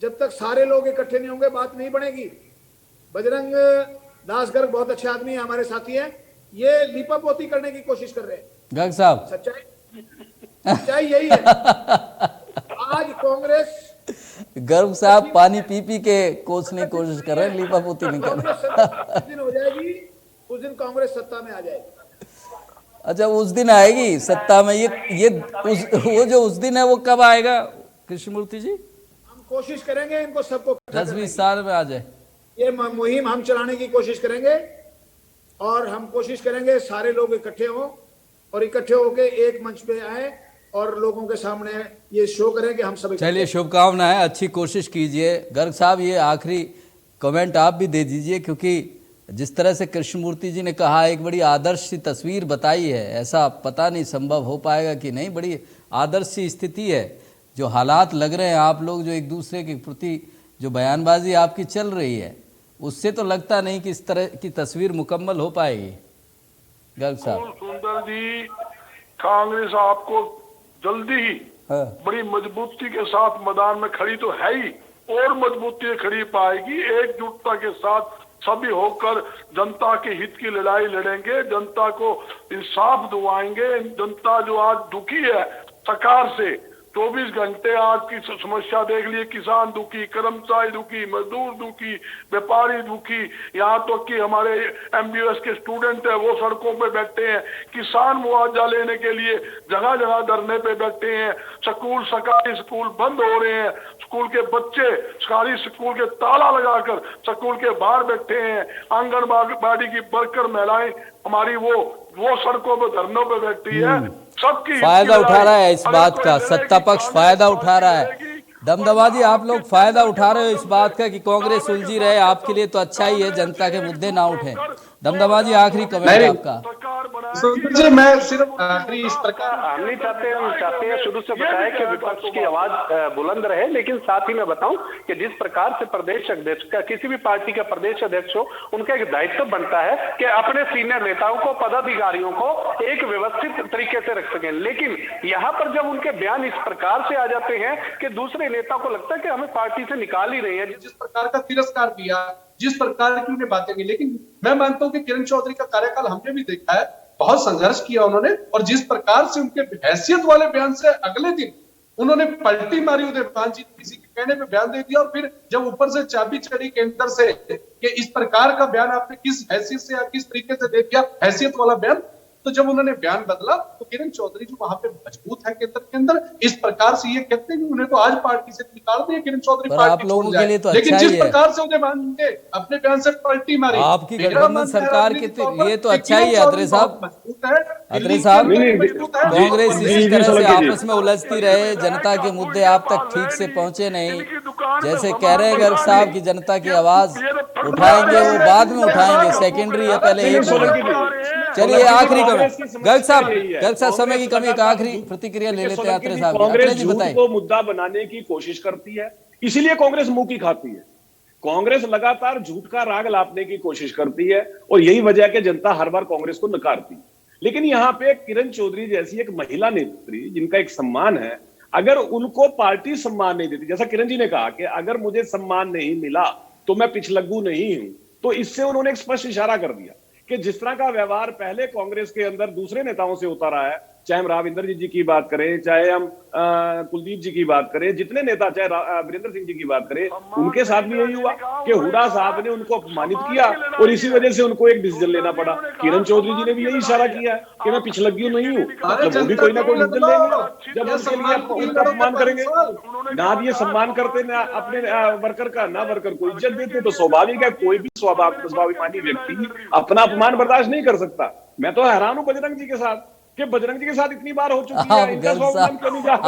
जब तक सारे लोग इकट्ठे नहीं होंगे बात नहीं बनेगी। बजरंग दास गर्ग बहुत अच्छे आदमी है, हमारे साथी हैं, ये लीपापोती करने की कोशिश कर रहे हैं। गर्ग साहब, सच्चाई यही है। आज कांग्रेस, गर्ग साहब पानी पी पी के कोसने की कोशिश कर रहे हैं, लीपापोती नहीं कर रहे। उस दिन हो जाएगी, उस दिन कांग्रेस सत्ता में आ जाएगी। अच्छा, उस दिन आएगी सत्ता में? वो जो उस दिन है वो कब आएगा कृष्णमूर्ति जी? हम कोशिश करेंगे इनको सबको 10-20 साल में आ जाए। ये मुहिम हम चलाने की कोशिश करेंगे, और हम कोशिश करेंगे सारे लोग इकट्ठे हों और इकट्ठे होके एक मंच पे आए और लोगों के सामने ये शो करें कि हम सब। चलिए, शुभकामनाएं, अच्छी कोशिश कीजिए। गर्ग साहब, ये आखिरी कमेंट आप भी दे दीजिए, क्योंकि जिस तरह से कृष्णमूर्ति जी ने कहा, एक बड़ी आदर्श सी तस्वीर बताई है, ऐसा पता नहीं संभव हो पाएगा कि नहीं, बड़ी आदर्श सी स्थिति है। जो हालात लग रहे हैं, आप लोग जो एक दूसरे के प्रति जो बयानबाजी आपकी चल रही है, उससे तो लगता नहीं कि इस तरह की तस्वीर मुकम्मल हो पाएगी। गर्ग साहब, सुंदर जी, कांग्रेस आपको जल्दी ही बड़ी मजबूती के साथ मैदान में खड़ी तो है ही, और मजबूती से खड़ी पाएगी। एकजुटता के साथ सभी होकर जनता के हित की लड़ाई लड़ेंगे, जनता को इंसाफ दिलवाएंगे। जनता जो आज दुखी है सरकार से, 24 घंटे आज की समस्या देख लिए, किसान दुखी, कर्मचारी दुखी, मजदूर दुखी, व्यापारी दुखी, यहाँ तो कि हमारे MBBS के स्टूडेंट है वो सड़कों पे बैठे हैं, किसान मुआवजा लेने के लिए जगह जगह धरने पे बैठे हैं, स्कूल सरकारी स्कूल बंद हो रहे हैं, स्कूल के बच्चे सरकारी स्कूल के ताला लगाकर स्कूल के बाहर बैठे हैं, आंगनबाड़ी की वर्कर महिलाएं हमारी वो सड़कों पे धरनों पे बैठी है। सबकी फायदा उठा रहा है इस बात का, सत्ता पक्ष फायदा उठा रहा है। दमदमा जी, आप लोग फायदा उठा रहे हो इस बात का कि कांग्रेस उलझी रहे, आपके लिए तो अच्छा ही है जनता के मुद्दे ना उठे। दमदमा जी, आखिरी कमेंट आपका। जी मैं सिर्फ आखिरी इस प्रकार हम नहीं चाहते, हम चाहते हैं शुरू से बताया कि विपक्ष की आवाज बुलंद रहे, लेकिन साथ ही मैं बताऊं कि जिस प्रकार से प्रदेश अध्यक्ष का, किसी भी पार्टी का प्रदेश अध्यक्ष हो, उनका एक दायित्व बनता है कि अपने सीनियर नेताओं को, पदाधिकारियों को एक व्यवस्थित तरीके से रख सकें। लेकिन यहाँ पर जब उनके बयान इस प्रकार से आ जाते हैं कि दूसरे नेता को लगता है कि हमें पार्टी से निकाल ही रही है, जिस प्रकार का तिरस्कार दिया, जिस प्रकार की उन्हें बातें की। लेकिन मैं मानता हूं कि किरण चौधरी का कार्यकाल हमने भी देखा है, बहुत संघर्ष किया उन्होंने, और जिस प्रकार से उनके हैसियत वाले बयान से अगले दिन उन्होंने पलटी मारी, उदयपाल जी किसी के कहने पे बयान दे दिया, और फिर जब ऊपर से चाबी चढ़ी केंद्र से कि इस प्रकार का बयान आपने किस हैसियत से या किस तरीके से दे दिया, हैसियत वाला बयान, तो जब उन्होंने बयान बदला तो किरण चौधरी जो वहां पे मजबूत है केंद्र के अंदर, इस प्रकार से ये कहते हैं कि उन्हें तो आज पार्टी से निकाल दिया, किरण चौधरी आप लोगों के लिए तो लेकिन अच्छा जिस ही है। प्रकार से उदयमान ने अपने बयान से पलटी मारी, आपकी गठबंधन सरकार के लिए तो अच्छा ही है। अत्रे साहब, अत्रे साहब, कांग्रेस इसी तरह से आपस में उलझती रहे, जनता के मुद्दे आप तक ठीक से पहुंचे नहीं। जैसे कह रहे हैं गर्ग साहब की जनता की आवाज उठाएंगे, वो बाद में उठाएंगे, सेकेंडरी है, पहले एक होगा। चलिए आखिरी कमेंट गर्ग साहब, समय की कमी का आखिरी प्रतिक्रिया ले लेते हैं अत्रे साहब। कांग्रेस झूठ को मुद्दा बनाने की कोशिश करती है, इसीलिए कांग्रेस मुंह की खाती है। कांग्रेस लगातार झूठ का राग लापने की कोशिश करती है, और यही वजह है कि जनता हर बार कांग्रेस को नकारती है। लेकिन यहाँ पे किरण चौधरी जैसी एक महिला नेत्री जिनका एक सम्मान है, अगर उनको पार्टी सम्मान नहीं देती, जैसा किरण जी ने कहा कि अगर मुझे सम्मान नहीं मिला तो मैं पिछलग्गू नहीं हूं, तो इससे उन्होंने एक स्पष्ट इशारा कर दिया कि जिस तरह का व्यवहार पहले कांग्रेस के अंदर दूसरे नेताओं से होता रहा है, चाहे हम राव इंद्रजीत जी की बात करें, चाहे हम कुलदीप जी की बात करें, जितने नेता, चाहे वीरेंद्र सिंह जी की बात करें, उनके साथ भी यही हुआ कि हुड्डा साहब ने उनको अपमानित किया और इसी वजह से उनको एक डिसीजन लेना पड़ा। किरण चौधरी जी ने भी यही इशारा किया कि मैं पिछलग्गी नहीं हूँ, जब वो भी कोई ना कोई डिसीजन लेंगे, जब उनके लिए उनका अपमान करेंगे, ना ये सम्मान करते, ना अपने वर्कर का, ना वर्कर को इज्जत देते, तो स्वाभाविक है कोई भी स्वाभिमानी व्यक्ति अपना अपमान बर्दाश्त नहीं कर सकता। मैं तो हैरान हूं बजरंग जी के साथ कि बजरंग जी के साथ इतनी बार हो चुकी है।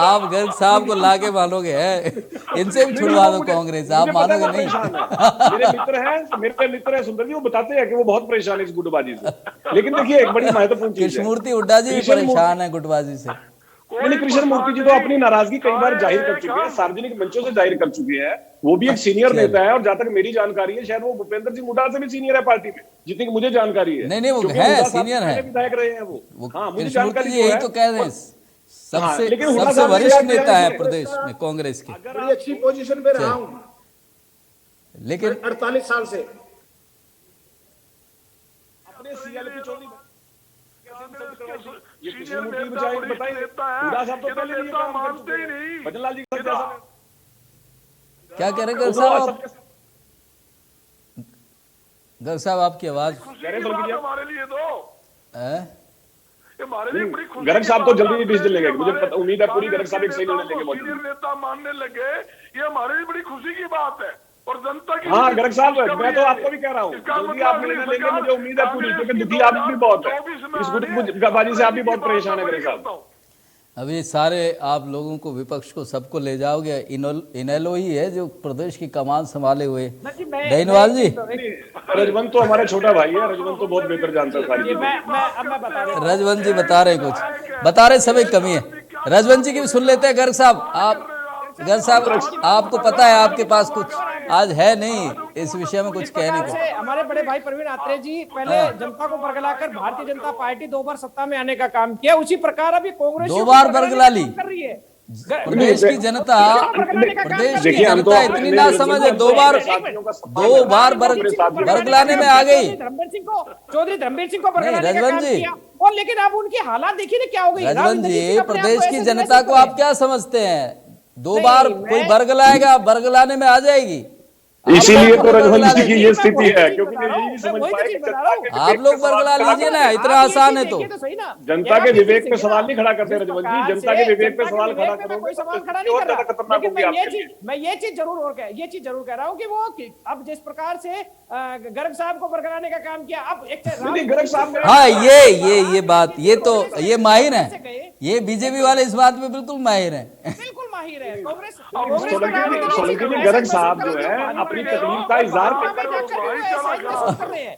आप गर्ग साहब को लाके मानोगे है, इनसे भी छुड़वा दो कांग्रेस, आप मानोगे नहीं। मेरे मित्र है सुंदर जी, वो बताते हैं कि वो बहुत परेशान है इस गुटबाजी से। लेकिन देखिए एक बड़ी महत्वपूर्ण चीज, कृष्णमूर्ति हुड्डा जी भी परेशान है गुटबाजी से। कृष्णमूर्ति जी तो अपनी नाराजगी कई बार जाहिर कर चुके हैं, सार्वजनिक मंचों से जाहिर कर चुके हैं। वो भी एक सीनियर नेता है, और जहां तक मेरी जानकारी है शायद वो भूपेंद्र सिंह हुड्डा से भी सीनियर है पार्टी में, जितनी कि मुझे जानकारी है। नहीं वो है, सीनियर है, विधायक रहे हैं वो। हाँ, मुझे जानकारी यही तो कह रहे हैं, सबसे वरिष्ठ नेता है प्रदेश में कांग्रेस के, बड़ी अच्छी पोजीशन पे रहा हूं, लेकिन 48 साल से अपने सीएलपी चौधरी क्या कह रहे गर्ग साहब? गर्ग साहब आपकी आवाज हमारे लिए गर्ग साहब तो जल्दी डिसीजन लेंगे, मुझे उम्मीद है पूरी। गर्ग साहब एक सही निर्णय लेंगे, सीनियर नेता मानने लगे, ये हमारे लिए बड़ी खुशी की बात है। और जनता की, हाँ गर्ग साहब, मैं तो आपको भी कह रहा हूँ जल्दी आप निर्णय लेंगे, मुझे उम्मीद है पूरी, क्योंकि दुखी आप भी बहुत है इस गुटबाजी से, आप भी बहुत परेशान है गर्ग साहब। अभी सारे आप लोगों को, विपक्ष को, सबको ले जाओगे, इनेलो ही है जो प्रदेश की कमान संभाले हुए। डैनवाल जी, रजवंत तो हमारा छोटा भाई है, रजवंत तो बहुत बेहतर जानता है सारी। रजवंत जी बता रहे कुछ, बता रहे समय कमी है। रजवंत जी की भी सुन लेते हैं। गर्ग साहब, गर्ग साहब आपको पता है आपके पास कुछ आज है नहीं इस विषय में कुछ कहने को। हमारे बड़े भाई प्रवीण आत्रे जी पहले जनता को बरगलाकर भारतीय जनता पार्टी 2 बार सत्ता में आने का काम किया, उसी प्रकार अभी कांग्रेस 2 बार बरगला ली, प्रदेश की जनता इतनी ना समझ है, दो बार बरगलाने में आ गई। चौधरी धर्मवीर सिंह को रजवंत जी, और लेकिन अब उनकी हालात देखिए ना क्या हो गई। रजवंत जी, प्रदेश की जनता को आप क्या समझते हैं? 2 बार कोई बरगलाएगा, बरगलाने में आ जाएगी। इसीलिए तो रजवंत जी की ये स्थिति है, क्योंकि ये यही नहीं समझ पाए कि आप लोग बरगला लीजिए ना, इतना आसान है। तो जनता के विवेक पे सवाल नहीं खड़ा करते रजवंत जी, जनता के विवेक पे सवाल खड़ा करोगे कोई सवाल खड़ा तो नहीं कर ज्यादा खतरनाक होगी आपके लिए। मैं ये चीज जरूर कह रहा हूँ कि वो अब जिस प्रकार से गर्ग साहब को बरगलाने का काम किया, अब एक गर्ग साहब हाँ, ये बात, ये माहिर है, ये बीजेपी वाले इस बात में बिल्कुल माहिर है, बिल्कुल माहिर है। कांग्रेस सोलंकी गर्ग साहब जो है अपनी तकलीफ का इजहार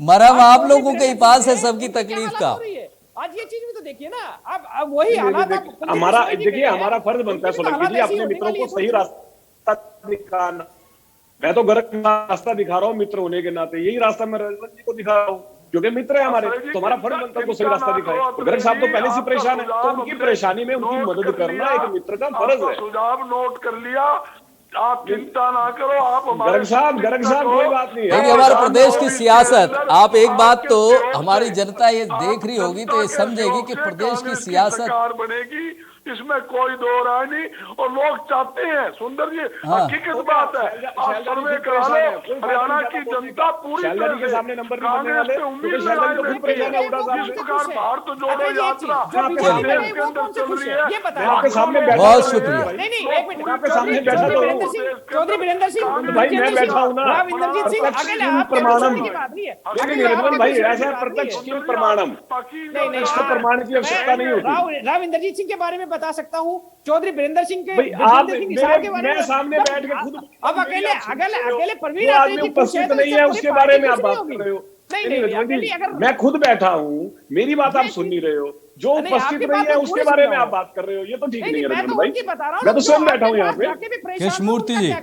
मरहम आप लोगों के ही पास है सबकी तकलीफ का। आज ये चीज भी तो देखिए ना, अब वही हालात हमारा, देखिए हमारा फर्ज बनता है सोलंकी जी अपने मित्रों को सही रास्ता दिखाना। मैं तो गर्ग रास्ता दिखा रहा हूँ मित्र होने के नाते, यही रास्ता मैं रजवंत जी को दिखा रहा हूँ क्योंकि मित्र है हमारे, तो हमारा फर्ज बनता है उनको सही रास्ता दिखाए। तो गर्ग साहब तो पहले से परेशान है, तो उनकी परेशानी में उनकी मदद करना एक मित्र का फर्ज है। सुझाव नोट कर लिया, आप चिंता ना करो। आप गर्ग साहब कोई बात नहीं है। हमारे प्रदेश की सियासत, आप एक बात तो हमारी जनता ये देख रही होगी तो ये समझेगी कि प्रदेश की सियासत बनेगी, इसमें कोई दो राय नहीं। और लोग चाहते हैं, सुंदर जी हकीकत बात है, आप सर्वे करा लो, हरियाणा की जनता पूरी तरह से कांग्रेस पे उम्मीद लगाए बैठी है। जिस प्रकार भारत जोड़ो यात्रा देश के अंदर चल रही है, आपके सामने बहुत शुक्रिया। चौधरी वीरेंद्र सिंह भाई मैं बैठा हूँ ना, इंद्रजीत सिंह प्रमाणम, रजवंत भाई ऐसा प्रत्यक्ष प्रमाणम, प्रमाण की आवश्यकता नहीं होती। राव इंद्रजीत सिंह के बारे में बता सकता हूँ, चौधरी वीरेंद्र सिंह के आप के बारे में सामने बैठ के खुद अब अकेले परवीन आदमी उपस्थित नहीं है उसके बारे में आप बात कर रहे हो। नहीं, मैं खुद बैठा हूँ, मेरी बात आप सुन नहीं रहे हो, जो उपस्थित नहीं है उसके बारे में आप बात कर रहे हो, ये तो ठीक नहीं है रजवंत भाई। मैं तो स्वयं बैठा हूँ यहाँ पे, कृष्णमूर्ति जी,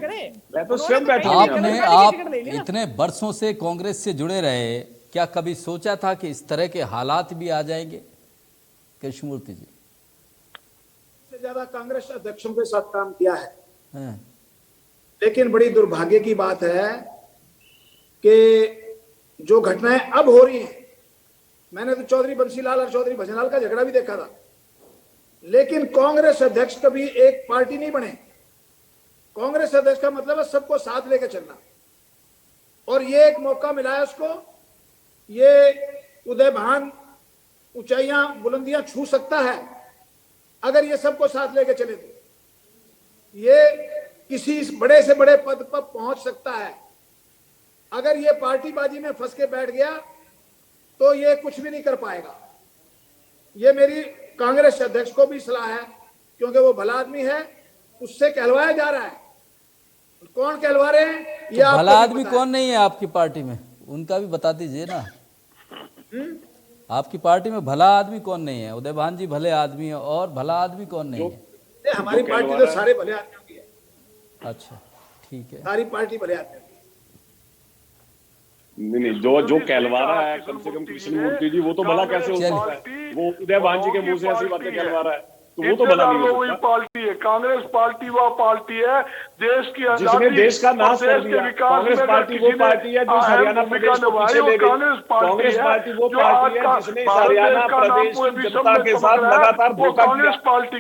मैं तो स्वयं बैठा हूँ। आप इतने वर्षों से कांग्रेस से जुड़े रहे, क्या कभी सोचा था कि इस तरह के हालात भी आ जाएंगे? कृष्णमूर्ति जी, ज्यादा कांग्रेस अध्यक्षों के साथ काम किया है, लेकिन बड़ी दुर्भाग्य की बात है कि जो घटनाएं अब हो रही हैं, मैंने तो चौधरी बंसीलाल और चौधरी भजनलाल का झगड़ा भी देखा था, लेकिन कांग्रेस अध्यक्ष कभी एक पार्टी नहीं बने। कांग्रेस अध्यक्ष का मतलब है सबको साथ लेकर चलना, और ये एक मौका मिला है उसको, ये उदयभान ऊंचाइयां बुलंदियां छू सकता है अगर ये सबको साथ लेके चले तो। ये किसी बड़े से बड़े पद पर पहुंच सकता है। अगर ये पार्टीबाजी में फंस के बैठ गया तो ये कुछ भी नहीं कर पाएगा। ये मेरी कांग्रेस अध्यक्ष को भी सलाह है, क्योंकि वो भला आदमी है, उससे कहलवाया जा रहा है। कौन कहलवा रहे हैं ये तो भला आदमी कौन नहीं है आपकी पार्टी में, उनका भी बता दीजिए ना। आपकी पार्टी में भला आदमी कौन नहीं है? उदयभान जी भले आदमी है, और भला आदमी कौन नहीं है? हमारी पार्टी तो सारे भले आदमियों की है। अच्छा, ठीक है, सारी पार्टी भले आदमियों की। नहीं, जो कहलवा रहा है कम से कम कृष्णमूर्ति जी, वो तो भला कैसे हो सकता है? वो उदयभान जी के मुंह से ऐसी बातें कहलवा रहा है तो वो तो भला नहीं हो सकता। पार्टी है कांग्रेस पार्टी, वो पार्टी है देश की जिसने देश का नाश कर दिया। कांग्रेस पार्टी वो पार्टी है जो हरियाणा प्रदेश को पीछे ले गई। कांग्रेस पार्टी वो पार्टी है जिसने हरियाणा प्रदेश की जनता के साथ लगातार धोखा किया।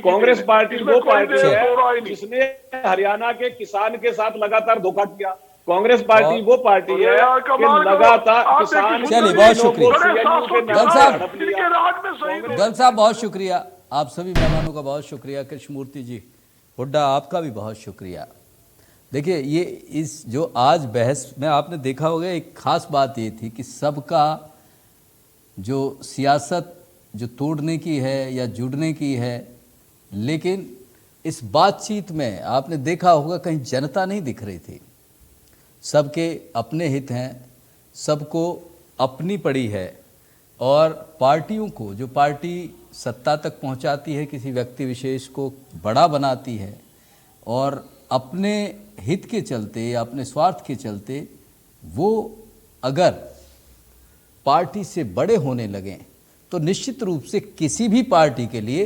कांग्रेस पार्टी वो पार्टी है जिसने हरियाणा के किसान के साथ लगातार धोखा किया। कांग्रेस पार्टी वो पार्टी है कि लगातार किसान। चलिए, बहुत शुक्रिया गर्ग साहब, बहुत शुक्रिया। आप सभी मेहमानों का बहुत शुक्रिया। कृष्णमूर्ति जी हुड्डा, आपका भी बहुत शुक्रिया। देखिए, ये इस जो आज बहस में आपने देखा होगा, एक खास बात ये थी कि सबका जो सियासत जो तोड़ने की है या जुड़ने की है, लेकिन इस बातचीत में आपने देखा होगा कहीं जनता नहीं दिख रही थी। सबके अपने हित हैं, सबको अपनी पड़ी है, और पार्टियों को, जो पार्टी सत्ता तक पहुंचाती है, किसी व्यक्ति विशेष को बड़ा बनाती है और अपने हित के चलते या अपने स्वार्थ के चलते वो अगर पार्टी से बड़े होने लगें तो निश्चित रूप से किसी भी पार्टी के लिए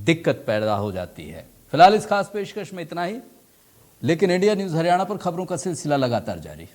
दिक्कत पैदा हो जाती है। फिलहाल इस खास पेशकश में इतना ही, लेकिन इंडिया न्यूज हरियाणा पर खबरों का सिलसिला लगातार जारी।